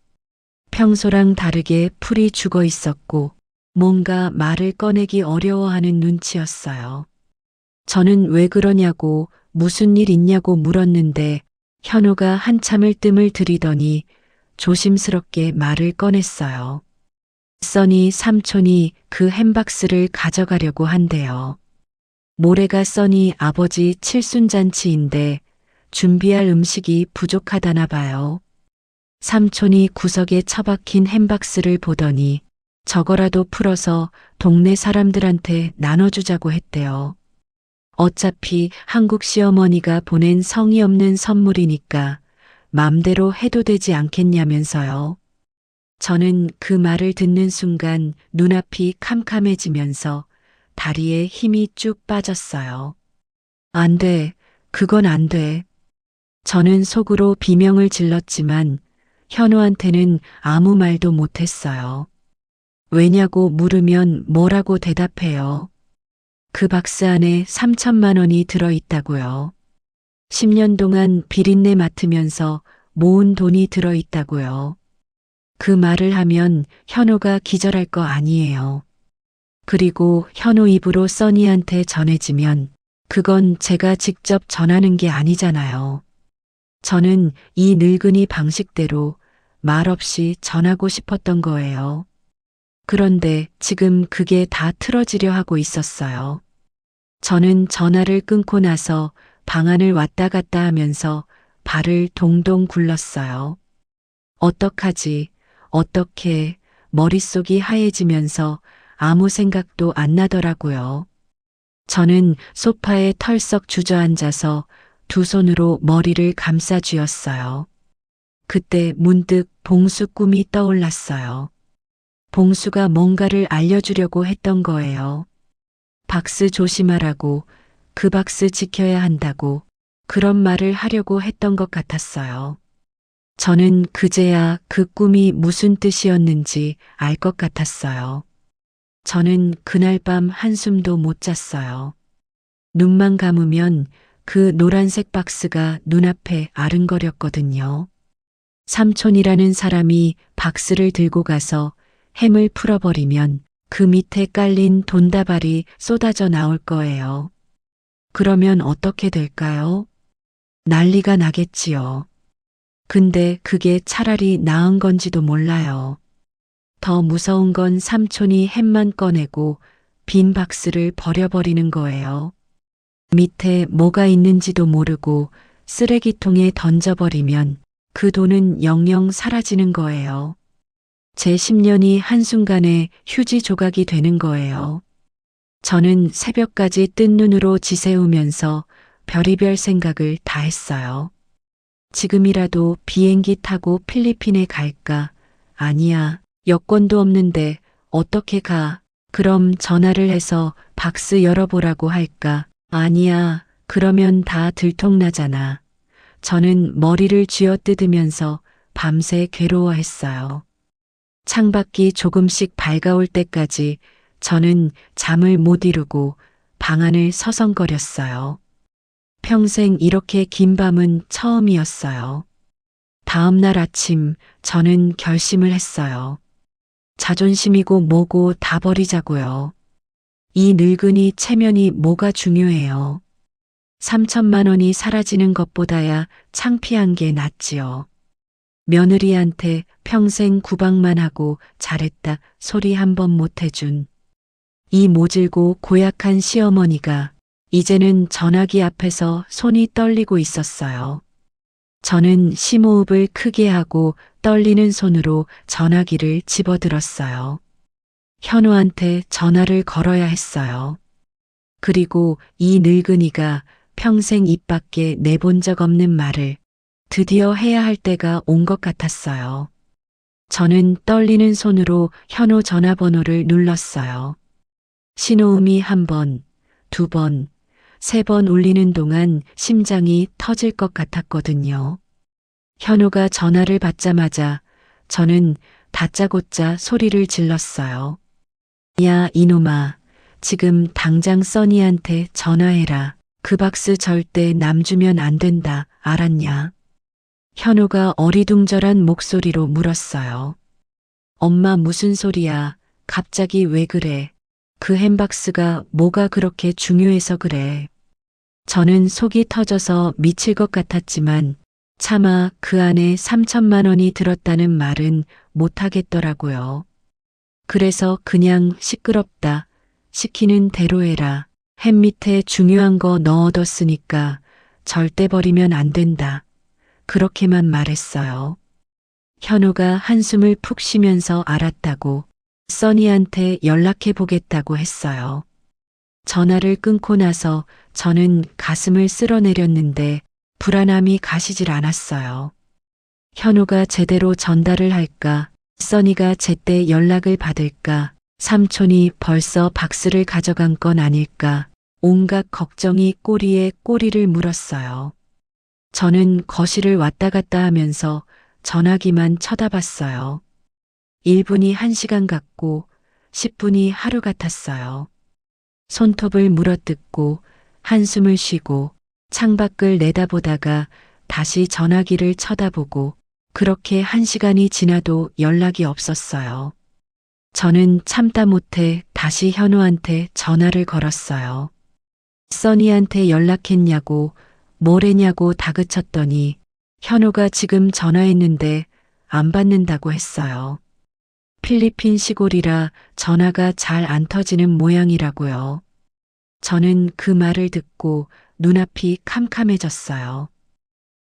평소랑 다르게 풀이 죽어 있었고 뭔가 말을 꺼내기 어려워하는 눈치였어요. 저는 왜 그러냐고 무슨 일 있냐고 물었는데 현우가 한참을 뜸을 들이더니 조심스럽게 말을 꺼냈어요. 써니 삼촌이 그 햄박스를 가져가려고 한대요. 모레가 써니 아버지 칠순잔치인데 준비할 음식이 부족하다나 봐요. 삼촌이 구석에 처박힌 햄박스를 보더니 저거라도 풀어서 동네 사람들한테 나눠주자고 했대요. 어차피 한국 시어머니가 보낸 성의 없는 선물이니까 맘대로 해도 되지 않겠냐면서요. 저는 그 말을 듣는 순간 눈앞이 캄캄해지면서 다리에 힘이 쭉 빠졌어요. 안 돼. 그건 안 돼. 저는 속으로 비명을 질렀지만 현우한테는 아무 말도 못했어요. 왜냐고 물으면 뭐라고 대답해요. 그 박스 안에 3천만 원이 들어있다고요. 10년 동안 비린내 맡으면서 모은 돈이 들어있다고요. 그 말을 하면 현우가 기절할 거 아니에요. 그리고 현우 입으로 써니한테 전해지면 그건 제가 직접 전하는 게 아니잖아요. 저는 이 늙은이 방식대로 말없이 전하고 싶었던 거예요. 그런데 지금 그게 다 틀어지려 하고 있었어요. 저는 전화를 끊고 나서 방 안을 왔다 갔다 하면서 발을 동동 굴렀어요. 어떡하지? 어떻게? 머릿속이 하얘지면서 아무 생각도 안 나더라고요. 저는 소파에 털썩 주저앉아서 두 손으로 머리를 감싸 쥐었어요. 그때 문득 봉수 꿈이 떠올랐어요. 봉수가 뭔가를 알려주려고 했던 거예요. 박스 조심하라고, 그 박스 지켜야 한다고, 그런 말을 하려고 했던 것 같았어요. 저는 그제야 그 꿈이 무슨 뜻이었는지 알 것 같았어요. 저는 그날 밤 한숨도 못 잤어요. 눈만 감으면 그 노란색 박스가 눈앞에 아른거렸거든요. 삼촌이라는 사람이 박스를 들고 가서 햄을 풀어버리면 그 밑에 깔린 돈다발이 쏟아져 나올 거예요. 그러면 어떻게 될까요? 난리가 나겠지요. 근데 그게 차라리 나은 건지도 몰라요. 더 무서운 건 삼촌이 햄만 꺼내고 빈 박스를 버려버리는 거예요. 밑에 뭐가 있는지도 모르고 쓰레기통에 던져버리면 그 돈은 영영 사라지는 거예요. 제 10년이 한순간에 휴지 조각이 되는 거예요. 저는 새벽까지 뜬 눈으로 지새우면서 별의별 생각을 다 했어요. 지금이라도 비행기 타고 필리핀에 갈까? 아니야. 여권도 없는데 어떻게 가? 그럼 전화를 해서 박스 열어보라고 할까? 아니야. 그러면 다 들통나잖아. 저는 머리를 쥐어뜯으면서 밤새 괴로워했어요. 창밖이 조금씩 밝아올 때까지 저는 잠을 못 이루고 방 안을 서성거렸어요. 평생 이렇게 긴 밤은 처음이었어요. 다음 날 아침 저는 결심을 했어요. 자존심이고 뭐고 다 버리자고요. 이 늙은이 체면이 뭐가 중요해요. 3천만 원이 사라지는 것보다야 창피한 게 낫지요. 며느리한테 평생 구박만 하고 잘했다 소리 한 번 못 해준 이 모질고 고약한 시어머니가 이제는 전화기 앞에서 손이 떨리고 있었어요. 저는 심호흡을 크게 하고 떨리는 손으로 전화기를 집어들었어요. 현우한테 전화를 걸어야 했어요. 그리고 이 늙은이가 평생 입 밖에 내본 적 없는 말을 드디어 해야 할 때가 온 것 같았어요. 저는 떨리는 손으로 현우 전화번호를 눌렀어요. 신호음이 한 번, 두 번, 세 번 울리는 동안 심장이 터질 것 같았거든요. 현우가 전화를 받자마자 저는 다짜고짜 소리를 질렀어요. 야, 이놈아, 지금 당장 써니한테 전화해라. 그 박스 절대 남 주면 안 된다. 알았냐? 현우가 어리둥절한 목소리로 물었어요. 엄마 무슨 소리야? 갑자기 왜 그래? 그 햄박스가 뭐가 그렇게 중요해서 그래? 저는 속이 터져서 미칠 것 같았지만 차마 그 안에 3천만 원이 들었다는 말은 못하겠더라고요. 그래서 그냥 시끄럽다. 시키는 대로 해라. 햄 밑에 중요한 거 넣어뒀으니까 절대 버리면 안 된다. 그렇게만 말했어요. 현우가 한숨을 푹 쉬면서 알았다고 써니한테 연락해 보겠다고 했어요. 전화를 끊고 나서 저는 가슴을 쓸어내렸는데 불안함이 가시질 않았어요. 현우가 제대로 전달을 할까? 써니가 제때 연락을 받을까? 삼촌이 벌써 박스를 가져간 건 아닐까? 온갖 걱정이 꼬리에 꼬리를 물었어요. 저는 거실을 왔다 갔다 하면서 전화기만 쳐다봤어요. 1분이 1시간 같고 10분이 하루 같았어요. 손톱을 물어뜯고 한숨을 쉬고 창밖을 내다보다가 다시 전화기를 쳐다보고 그렇게 1시간이 지나도 연락이 없었어요. 저는 참다 못해 다시 현우한테 전화를 걸었어요. 써니한테 연락했냐고 뭐래냐고 다그쳤더니 현우가 지금 전화했는데 안 받는다고 했어요. 필리핀 시골이라 전화가 잘 안 터지는 모양이라고요. 저는 그 말을 듣고 눈앞이 캄캄해졌어요.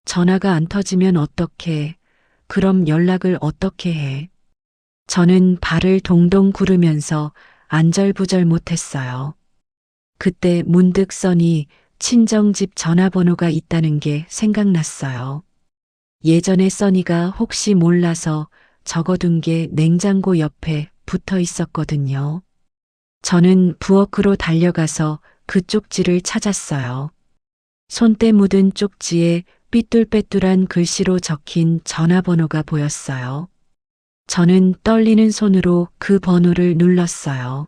전화가 안 터지면 어떡해? 그럼 연락을 어떻게 해? 저는 발을 동동 구르면서 안절부절 못했어요. 그때 문득 써니 친정집 전화번호가 있다는 게 생각났어요. 예전에 써니가 혹시 몰라서 적어둔 게 냉장고 옆에 붙어 있었거든요. 저는 부엌으로 달려가서 그 쪽지를 찾았어요. 손때 묻은 쪽지에 삐뚤빼뚤한 글씨로 적힌 전화번호가 보였어요. 저는 떨리는 손으로 그 번호를 눌렀어요.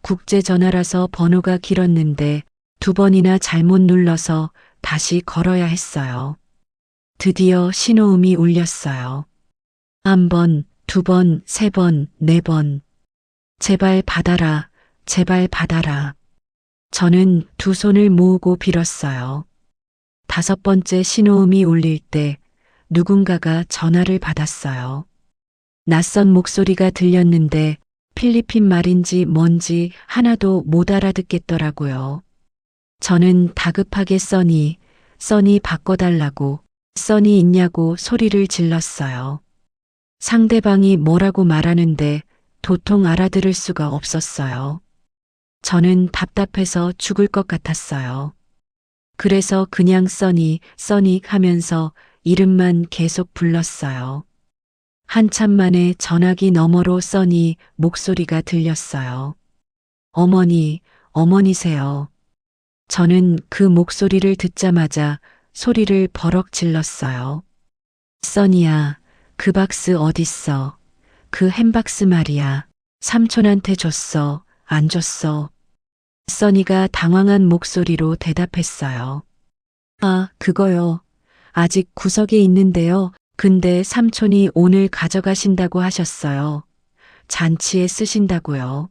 국제전화라서 번호가 길었는데 2번이나 잘못 눌러서 다시 걸어야 했어요. 드디어 신호음이 울렸어요. 1번, 2번, 3번, 4번. 제발 받아라, 제발 받아라. 저는 두 손을 모으고 빌었어요. 5번째 신호음이 울릴 때 누군가가 전화를 받았어요. 낯선 목소리가 들렸는데 필리핀 말인지 뭔지 하나도 못 알아듣겠더라고요. 저는 다급하게 써니 바꿔달라고, 써니 있냐고 소리를 질렀어요. 상대방이 뭐라고 말하는데 도통 알아들을 수가 없었어요. 저는 답답해서 죽을 것 같았어요. 그래서 그냥 써니 하면서 이름만 계속 불렀어요. 한참 만에 전화기 너머로 써니 목소리가 들렸어요. 어머니, 어머니세요. 저는 그 목소리를 듣자마자 소리를 버럭 질렀어요. 써니야, 그 박스 어딨어? 그 햄박스 말이야. 삼촌한테 줬어, 안 줬어? 써니가 당황한 목소리로 대답했어요. 아, 그거요. 아직 구석에 있는데요. 근데 삼촌이 오늘 가져가신다고 하셨어요. 잔치에 쓰신다고요.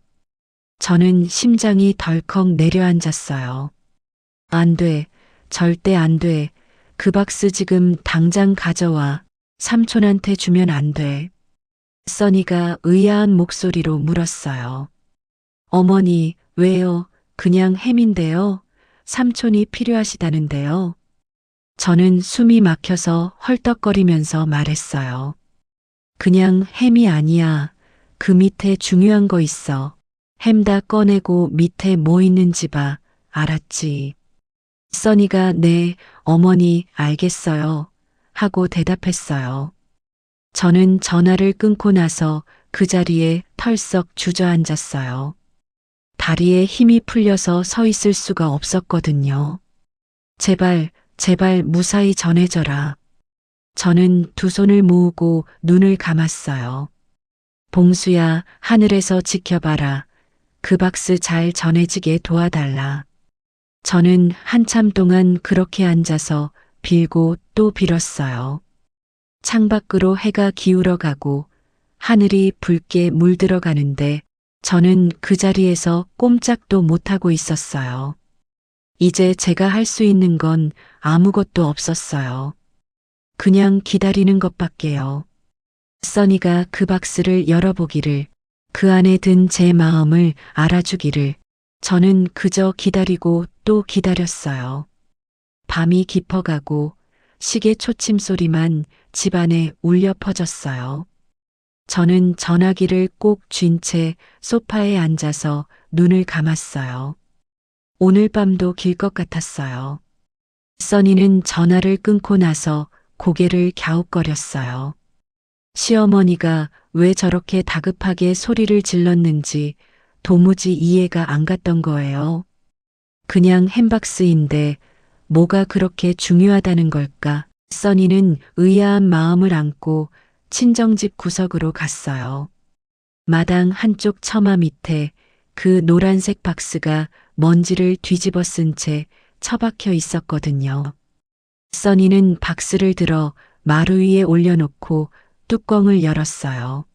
저는 심장이 덜컥 내려앉았어요. 안 돼. 절대 안 돼. 그 박스 지금 당장 가져와. 삼촌한테 주면 안 돼. 써니가 의아한 목소리로 물었어요. 어머니, 왜요? 그냥 햄인데요. 삼촌이 필요하시다는데요. 저는 숨이 막혀서 헐떡거리면서 말했어요. 그냥 햄이 아니야. 그 밑에 중요한 거 있어. 햄 다 꺼내고 밑에 뭐 있는지 봐. 알았지? 써니가 네, 어머니, 알겠어요. 하고 대답했어요. 저는 전화를 끊고 나서 그 자리에 털썩 주저앉았어요. 다리에 힘이 풀려서 서 있을 수가 없었거든요. 제발, 제발 무사히 전해져라. 저는 두 손을 모으고 눈을 감았어요. 봉수야, 하늘에서 지켜봐라. 그 박스 잘 전해지게 도와달라. 저는 한참 동안 그렇게 앉아서 빌고 또 빌었어요. 창밖으로 해가 기울어가고 하늘이 붉게 물들어가는데 저는 그 자리에서 꼼짝도 못하고 있었어요. 이제 제가 할 수 있는 건 아무것도 없었어요. 그냥 기다리는 것밖에요. 써니가 그 박스를 열어보기를, 그 안에 든 제 마음을 알아주기를, 저는 그저 기다리고 또 기다렸어요. 밤이 깊어가고 시계 초침 소리만 집안에 울려 퍼졌어요. 저는 전화기를 꼭 쥔 채 소파에 앉아서 눈을 감았어요. 오늘 밤도 길 것 같았어요. 써니는 전화를 끊고 나서 고개를 갸웃거렸어요. 시어머니가 왜 저렇게 다급하게 소리를 질렀는지 도무지 이해가 안 갔던 거예요. 그냥 햄박스인데 뭐가 그렇게 중요하다는 걸까? 써니는 의아한 마음을 안고 친정집 구석으로 갔어요. 마당 한쪽 처마 밑에 그 노란색 박스가 먼지를 뒤집어 쓴 채 처박혀 있었거든요. 써니는 박스를 들어 마루 위에 올려놓고 뚜껑을 열었어요.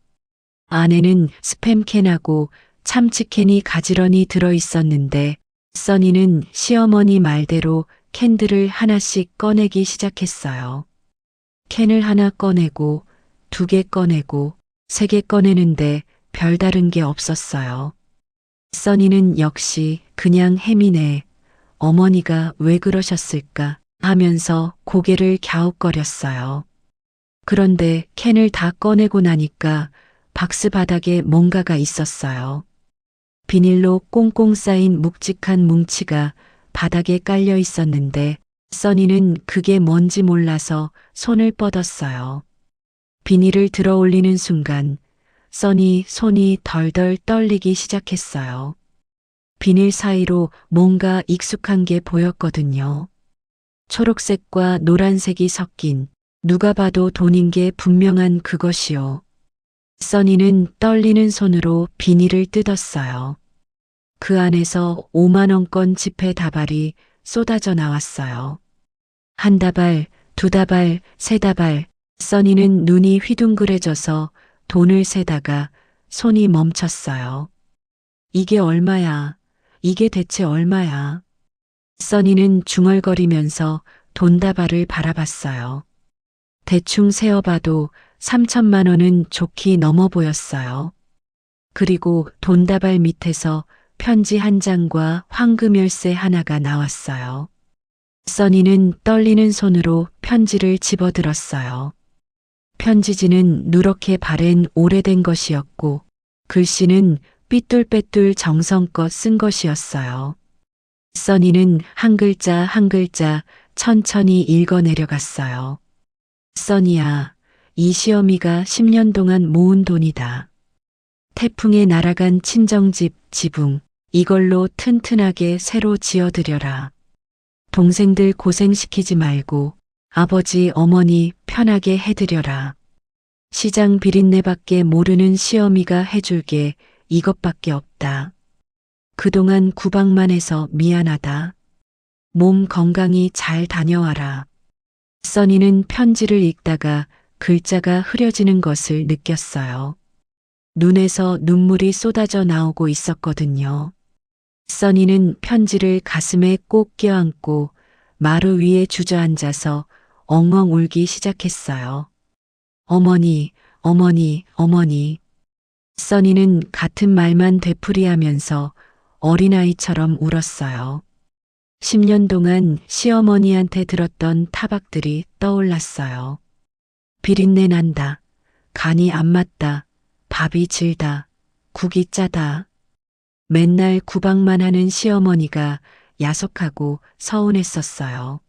안에는 스팸캔하고 참치캔이 가지런히 들어 있었는데 써니는 시어머니 말대로 캔들을 하나씩 꺼내기 시작했어요. 캔을 하나 꺼내고 2개 꺼내고 3개 꺼내는데 별다른 게 없었어요. 써니는 역시 그냥 햄이네. 어머니가 왜 그러셨을까 하면서 고개를 갸웃거렸어요. 그런데 캔을 다 꺼내고 나니까 박스 바닥에 뭔가가 있었어요. 비닐로 꽁꽁 쌓인 묵직한 뭉치가 바닥에 깔려 있었는데 써니는 그게 뭔지 몰라서 손을 뻗었어요. 비닐을 들어 올리는 순간 써니 손이 덜덜 떨리기 시작했어요. 비닐 사이로 뭔가 익숙한 게 보였거든요. 초록색과 노란색이 섞인 누가 봐도 돈인 게 분명한 그것이요. 써니는 떨리는 손으로 비닐을 뜯었어요. 그 안에서 5만 원권 지폐 다발이 쏟아져 나왔어요. 1다발, 2다발, 3다발, 써니는 눈이 휘둥그레져서 돈을 세다가 손이 멈췄어요. 이게 얼마야? 이게 대체 얼마야? 써니는 중얼거리면서 돈다발을 바라봤어요. 대충 세어봐도 3천만 원은 좋게 넘어 보였어요. 그리고 돈다발 밑에서 편지 한 장과 황금 열쇠 하나가 나왔어요. 써니는 떨리는 손으로 편지를 집어들었어요. 편지지는 누렇게 바랜 오래된 것이었고 글씨는 삐뚤빼뚤 정성껏 쓴 것이었어요. 써니는 한 글자 한 글자 천천히 읽어내려갔어요. 써니야, 이 시어미가 10년 동안 모은 돈이다. 태풍에 날아간 친정집 지붕, 이걸로 튼튼하게 새로 지어드려라. 동생들 고생시키지 말고 아버지 어머니 편하게 해드려라. 시장 비린내밖에 모르는 시어미가 해줄 게 이것밖에 없다. 그동안 구박만 해서 미안하다. 몸 건강히 잘 다녀와라. 써니는 편지를 읽다가 글자가 흐려지는 것을 느꼈어요. 눈에서 눈물이 쏟아져 나오고 있었거든요. 써니는 편지를 가슴에 꼭 껴안고 마루 위에 주저앉아서 엉엉 울기 시작했어요. 어머니, 어머니, 어머니. 써니는 같은 말만 되풀이하면서 어린아이처럼 울었어요. 10년 동안 시어머니한테 들었던 타박들이 떠올랐어요. 비린내 난다. 간이 안 맞다. 밥이 질다. 국이 짜다. 맨날 구박만 하는 시어머니가 야속하고 서운했었어요.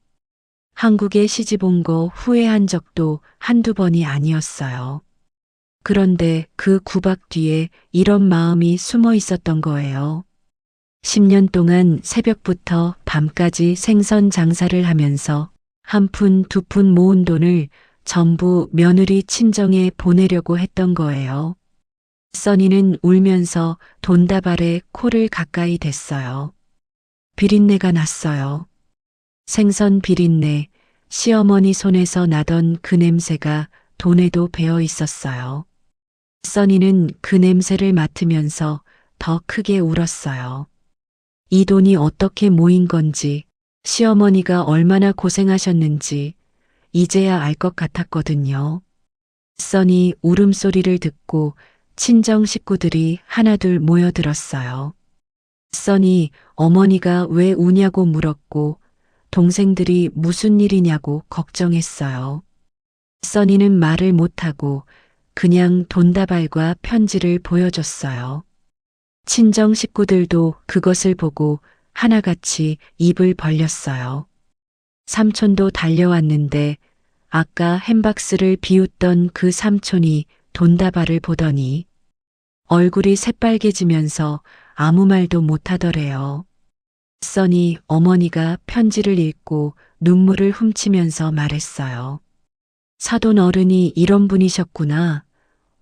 한국에 시집 온 거 후회한 적도 한두 번이 아니었어요. 그런데 그 구박 뒤에 이런 마음이 숨어 있었던 거예요. 10년 동안 새벽부터 밤까지 생선 장사를 하면서 한 푼, 두 푼 모은 돈을 전부 며느리 친정에 보내려고 했던 거예요. 써니는 울면서 돈다발에 코를 가까이 댔어요. 비린내가 났어요. 생선 비린내, 시어머니 손에서 나던 그 냄새가 돈에도 배어 있었어요. 써니는 그 냄새를 맡으면서 더 크게 울었어요. 이 돈이 어떻게 모인 건지, 시어머니가 얼마나 고생하셨는지 이제야 알 것 같았거든요. 써니 울음소리를 듣고 친정 식구들이 하나둘 모여들었어요. 써니 어머니가 왜 우냐고 물었고 동생들이 무슨 일이냐고 걱정했어요. 써니는 말을 못하고 그냥 돈다발과 편지를 보여줬어요. 친정 식구들도 그것을 보고 하나같이 입을 벌렸어요. 삼촌도 달려왔는데 아까 햄박스를 비웃던 그 삼촌이 돈다발을 보더니 얼굴이 새빨개지면서 아무 말도 못하더래요. 써니 어머니가 편지를 읽고 눈물을 훔치면서 말했어요. 사돈 어른이 이런 분이셨구나.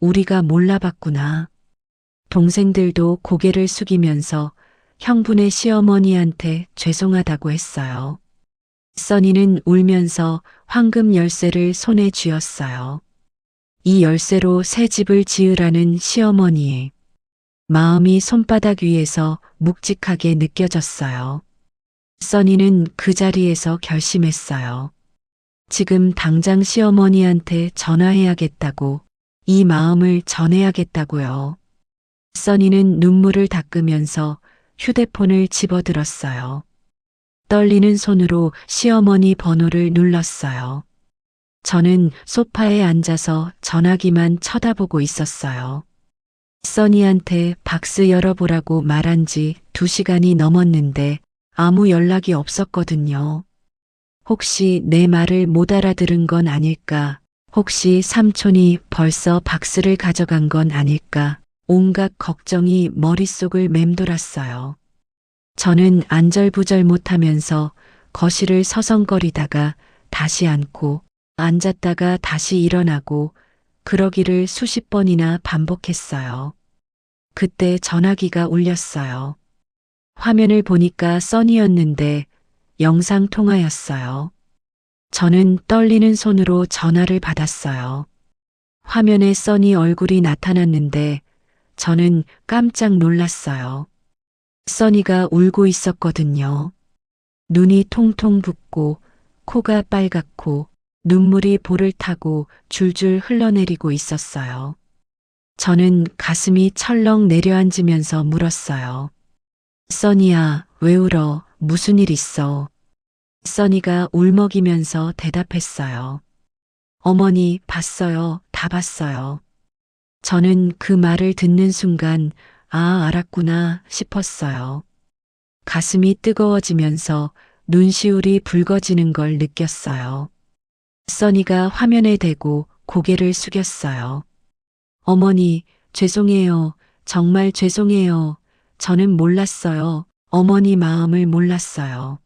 우리가 몰라봤구나. 동생들도 고개를 숙이면서 형부네 시어머니한테 죄송하다고 했어요. 써니는 울면서 황금 열쇠를 손에 쥐었어요. 이 열쇠로 새 집을 지으라는 시어머니의 마음이 손바닥 위에서 묵직하게 느껴졌어요. 써니는 그 자리에서 결심했어요. 지금 당장 시어머니한테 전화해야겠다고, 이 마음을 전해야겠다고요. 써니는 눈물을 닦으면서 휴대폰을 집어들었어요. 떨리는 손으로 시어머니 번호를 눌렀어요. 저는 소파에 앉아서 전화기만 쳐다보고 있었어요. 써니한테 박스 열어보라고 말한 지 2시간이 넘었는데 아무 연락이 없었거든요. 혹시 내 말을 못 알아들은 건 아닐까? 혹시 삼촌이 벌써 박스를 가져간 건 아닐까? 온갖 걱정이 머릿속을 맴돌았어요. 저는 안절부절 못하면서 거실을 서성거리다가 다시 앉고 앉았다가 다시 일어나고 그러기를 수십 번이나 반복했어요. 그때 전화기가 울렸어요. 화면을 보니까 써니였는데 영상 통화였어요. 저는 떨리는 손으로 전화를 받았어요. 화면에 써니 얼굴이 나타났는데 저는 깜짝 놀랐어요. 써니가 울고 있었거든요. 눈이 통통 붓고 코가 빨갛고 눈물이 볼을 타고 줄줄 흘러내리고 있었어요. 저는 가슴이 철렁 내려앉으면서 물었어요. 써니야, 왜 울어? 무슨 일 있어? 써니가 울먹이면서 대답했어요. 어머니, 봤어요. 다 봤어요. 저는 그 말을 듣는 순간 아, 알았구나 싶었어요. 가슴이 뜨거워지면서 눈시울이 붉어지는 걸 느꼈어요. 써니가 화면에 대고 고개를 숙였어요. 어머니, 죄송해요. 정말 죄송해요. 저는 몰랐어요. 어머니 마음을 몰랐어요.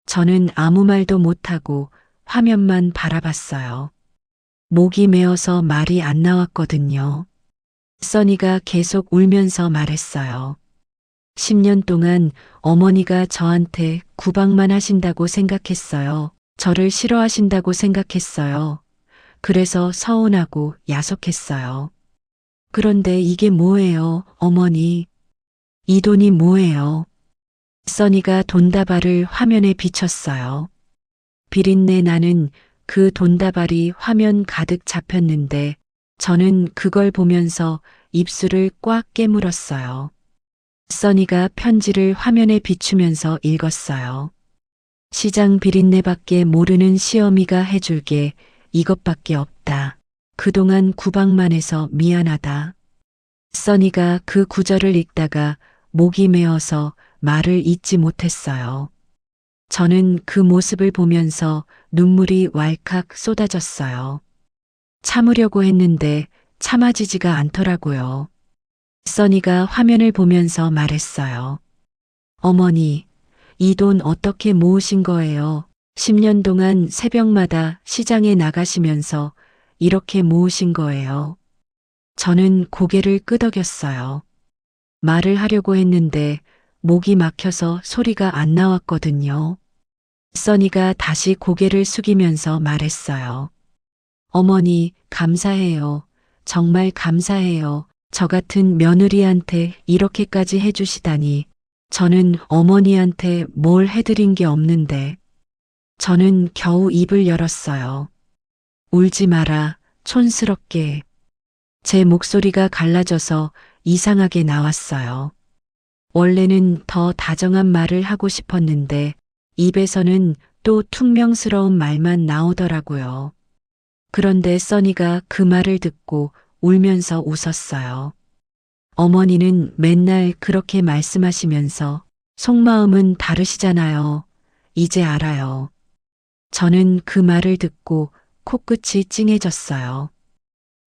저는 아무 말도 못하고 화면만 바라봤어요. 목이 메어서 말이 안 나왔거든요. 써니가 계속 울면서 말했어요. 10년 동안 어머니가 저한테 구박만 하신다고 생각했어요. 저를 싫어하신다고 생각했어요. 그래서 서운하고 야속했어요. 그런데 이게 뭐예요, 어머니? 이 돈이 뭐예요? 써니가 돈다발을 화면에 비췄어요. 비린내 나는 그 돈다발이 화면 가득 잡혔는데 저는 그걸 보면서 입술을 꽉 깨물었어요. 써니가 편지를 화면에 비추면서 읽었어요. 시장 비린내밖에 모르는 시어미가 해줄 게 이것밖에 없다. 그동안 구박만 해서 미안하다. 써니가 그 구절을 읽다가 목이 메어서 말을 잇지 못했어요. 저는 그 모습을 보면서 눈물이 왈칵 쏟아졌어요. 참으려고 했는데 참아지지가 않더라고요. 써니가 화면을 보면서 말했어요. 어머니, 이 돈 어떻게 모으신 거예요? 10년 동안 새벽마다 시장에 나가시면서 이렇게 모으신 거예요. 저는 고개를 끄덕였어요. 말을 하려고 했는데 목이 막혀서 소리가 안 나왔거든요. 써니가 다시 고개를 숙이면서 말했어요. 어머니, 감사해요. 정말 감사해요. 저 같은 며느리한테 이렇게까지 해주시다니. 저는 어머니한테 뭘 해드린 게 없는데. 저는 겨우 입을 열었어요. 울지 마라, 촌스럽게. 제 목소리가 갈라져서 이상하게 나왔어요. 원래는 더 다정한 말을 하고 싶었는데 입에서는 또 퉁명스러운 말만 나오더라고요. 그런데 써니가 그 말을 듣고 울면서 웃었어요. 어머니는 맨날 그렇게 말씀하시면서 속마음은 다르시잖아요. 이제 알아요. 저는 그 말을 듣고 코끝이 찡해졌어요.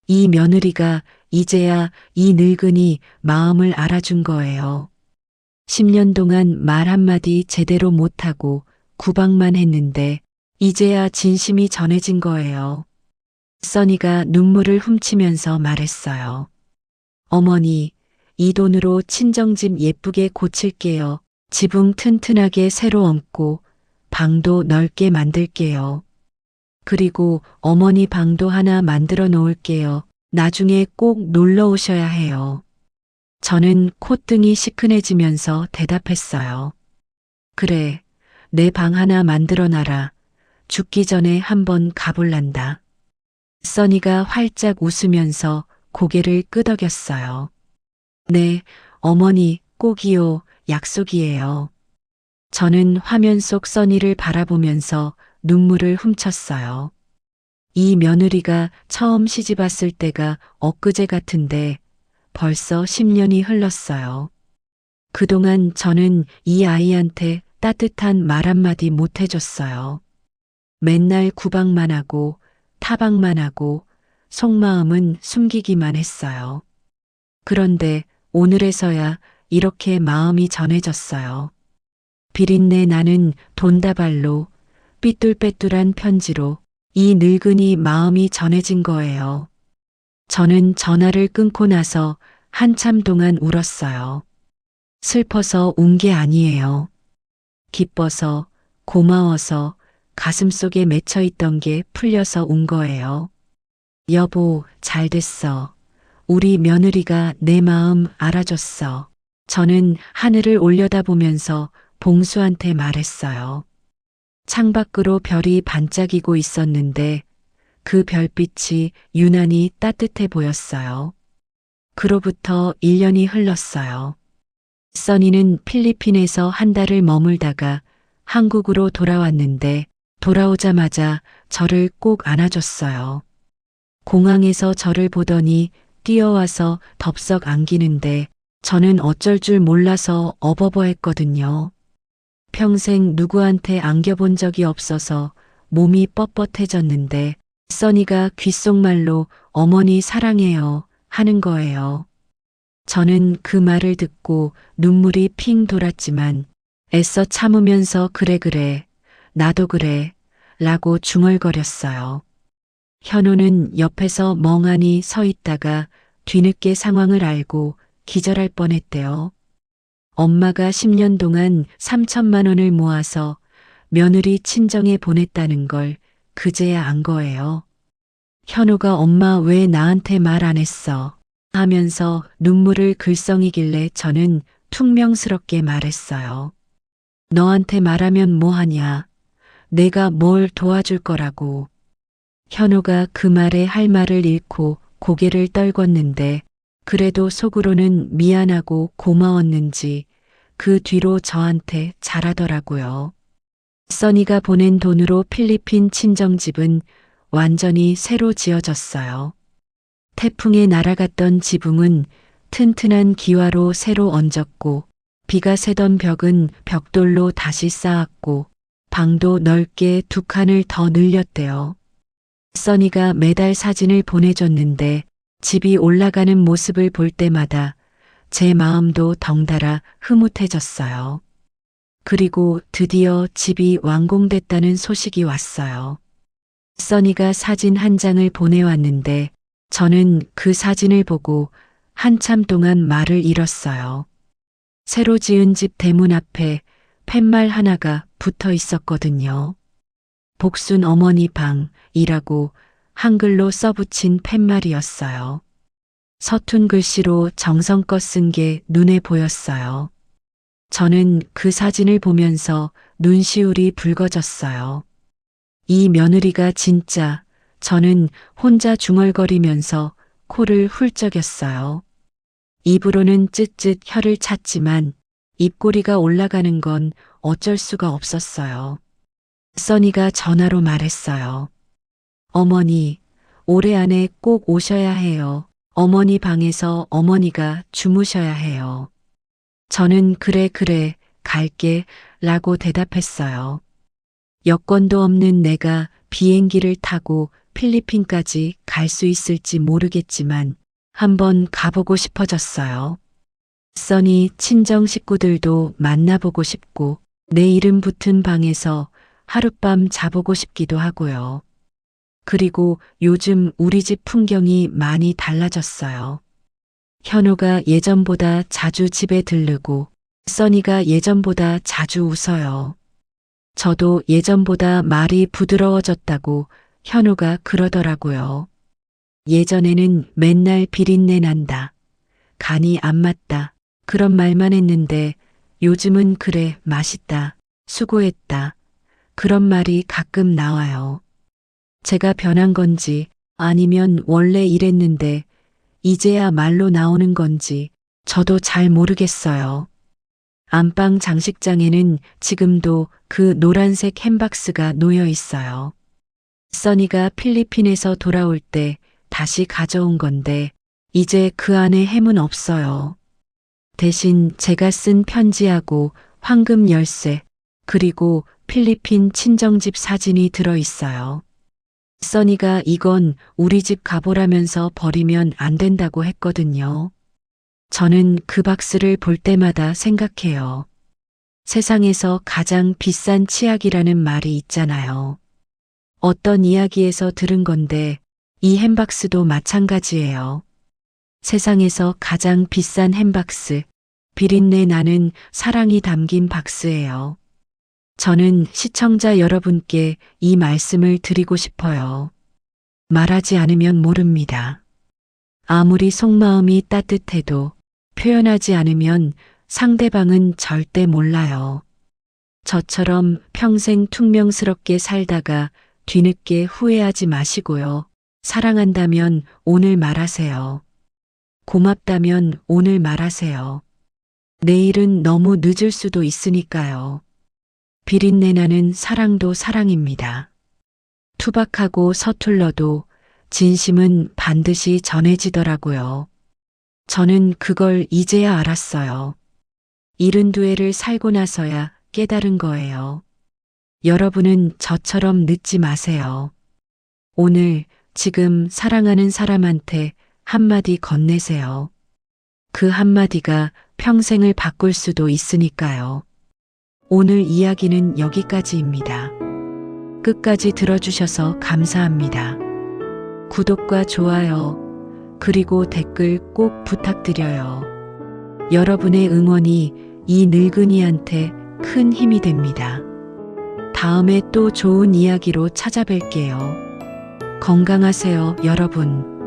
이 며느리가 이제야 이 늙은이 마음을 알아준 거예요. 10년 동안 말 한마디 제대로 못하고 구박만 했는데 이제야 진심이 전해진 거예요. 써니가 눈물을 훔치면서 말했어요. 어머니, 이 돈으로 친정집 예쁘게 고칠게요. 지붕 튼튼하게 새로 얹고 방도 넓게 만들게요. 그리고 어머니 방도 하나 만들어 놓을게요. 나중에 꼭 놀러 오셔야 해요. 저는 콧등이 시큰해지면서 대답했어요. 그래, 내 방 하나 만들어 놔라. 죽기 전에 한번 가볼란다. 써니가 활짝 웃으면서 고개를 끄덕였어요. 네, 어머니, 꼭이요. 약속이에요. 저는 화면 속 써니를 바라보면서 눈물을 훔쳤어요. 이 며느리가 처음 시집 왔을 때가 엊그제 같은데 벌써 10년이 흘렀어요. 그동안 저는 이 아이한테 따뜻한 말 한마디 못 해줬어요. 맨날 구박만 하고 타박만 하고 속마음은 숨기기만 했어요. 그런데 오늘에서야 이렇게 마음이 전해졌어요. 비린내 나는 돈다발로 삐뚤빼뚤한 편지로 이 늙은이 마음이 전해진 거예요. 저는 전화를 끊고 나서 한참 동안 울었어요. 슬퍼서 운 게 아니에요. 기뻐서, 고마워서 가슴속에 맺혀 있던 게 풀려서 운 거예요. 여보, 잘 됐어. 우리 며느리가 내 마음 알아줬어. 저는 하늘을 올려다보면서 봉수한테 말했어요. 창밖으로 별이 반짝이고 있었는데 그 별빛이 유난히 따뜻해 보였어요. 그로부터 1년이 흘렀어요. 써니는 필리핀에서 한 달을 머물다가 한국으로 돌아왔는데 돌아오자마자 저를 꼭 안아줬어요. 공항에서 저를 보더니 뛰어와서 덥석 안기는데 저는 어쩔 줄 몰라서 어버버했거든요. 평생 누구한테 안겨본 적이 없어서 몸이 뻣뻣해졌는데 써니가 귓속말로 어머니 사랑해요 하는 거예요. 저는 그 말을 듣고 눈물이 핑 돌았지만 애써 참으면서 그래 나도 그래 라고 중얼거렸어요. 현우는 옆에서 멍하니 서 있다가 뒤늦게 상황을 알고 기절할 뻔했대요. 엄마가 10년 동안 3천만 원을 모아서 며느리 친정에 보냈다는 걸 그제야 안 거예요. 현우가 엄마 왜 나한테 말 안 했어? 하면서 눈물을 글썽이길래 저는 퉁명스럽게 말했어요. 너한테 말하면 뭐하냐? 내가 뭘 도와줄 거라고. 현우가 그 말에 할 말을 잃고 고개를 떨궜는데 그래도 속으로는 미안하고 고마웠는지 그 뒤로 저한테 잘하더라고요. 써니가 보낸 돈으로 필리핀 친정집은 완전히 새로 지어졌어요. 태풍에 날아갔던 지붕은 튼튼한 기와로 새로 얹었고 비가 새던 벽은 벽돌로 다시 쌓았고 방도 넓게 2칸을 더 늘렸대요. 써니가 매달 사진을 보내줬는데 집이 올라가는 모습을 볼 때마다 제 마음도 덩달아 흐뭇해졌어요. 그리고 드디어 집이 완공됐다는 소식이 왔어요. 써니가 사진 한 장을 보내왔는데 저는 그 사진을 보고 한참 동안 말을 잃었어요. 새로 지은 집 대문 앞에 팻말 하나가 붙어 있었거든요. 복순 어머니 방이라고 한글로 써붙인 팻말이었어요. 서툰 글씨로 정성껏 쓴 게 눈에 보였어요. 저는 그 사진을 보면서 눈시울이 붉어졌어요. 이 며느리가 진짜. 저는 혼자 중얼거리면서 코를 훌쩍였어요. 입으로는 쯧쯧 혀를 찼지만 입꼬리가 올라가는 건 어쩔 수가 없었어요. 써니가 전화로 말했어요. 어머니, 올해 안에 꼭 오셔야 해요. 어머니 방에서 어머니가 주무셔야 해요. 저는 그래 갈게 라고 대답했어요. 여권도 없는 내가 비행기를 타고 필리핀까지 갈 수 있을지 모르겠지만 한번 가보고 싶어졌어요. 써니 친정 식구들도 만나보고 싶고 내 이름 붙은 방에서 하룻밤 자보고 싶기도 하고요. 그리고 요즘 우리 집 풍경이 많이 달라졌어요. 현우가 예전보다 자주 집에 들르고 써니가 예전보다 자주 웃어요. 저도 예전보다 말이 부드러워졌다고 현우가 그러더라고요. 예전에는 맨날 비린내 난다. 간이 안 맞다. 그런 말만 했는데 요즘은 그래, 맛있다. 수고했다. 그런 말이 가끔 나와요. 제가 변한 건지 아니면 원래 이랬는데 이제야 말로 나오는 건지 저도 잘 모르겠어요. 안방 장식장에는 지금도 그 노란색 햄박스가 놓여 있어요. 써니가 필리핀에서 돌아올 때 다시 가져온 건데 이제 그 안에 햄은 없어요. 대신 제가 쓴 편지하고 황금 열쇠 그리고 필리핀 친정집 사진이 들어 있어요. 써니가 이건 우리 집 가보라면서 버리면 안 된다고 했거든요. 저는 그 박스를 볼 때마다 생각해요. 세상에서 가장 비싼 치약이라는 말이 있잖아요. 어떤 이야기에서 들은 건데 이 햄박스도 마찬가지예요. 세상에서 가장 비싼 햄박스, 비린내 나는 사랑이 담긴 박스예요. 저는 시청자 여러분께 이 말씀을 드리고 싶어요. 말하지 않으면 모릅니다. 아무리 속마음이 따뜻해도 표현하지 않으면 상대방은 절대 몰라요. 저처럼 평생 퉁명스럽게 살다가 뒤늦게 후회하지 마시고요. 사랑한다면 오늘 말하세요. 고맙다면 오늘 말하세요. 내일은 너무 늦을 수도 있으니까요. 비린내 나는 사랑도 사랑입니다. 투박하고 서툴러도 진심은 반드시 전해지더라고요. 저는 그걸 이제야 알았어요. 72회를 살고 나서야 깨달은 거예요. 여러분은 저처럼 늦지 마세요. 오늘, 지금 사랑하는 사람한테 한마디 건네세요. 그 한마디가 평생을 바꿀 수도 있으니까요. 오늘 이야기는 여기까지입니다. 끝까지 들어주셔서 감사합니다. 구독과 좋아요, 그리고 댓글 꼭 부탁드려요. 여러분의 응원이 이 늙은이한테 큰 힘이 됩니다. 다음에 또 좋은 이야기로 찾아뵐게요. 건강하세요, 여러분.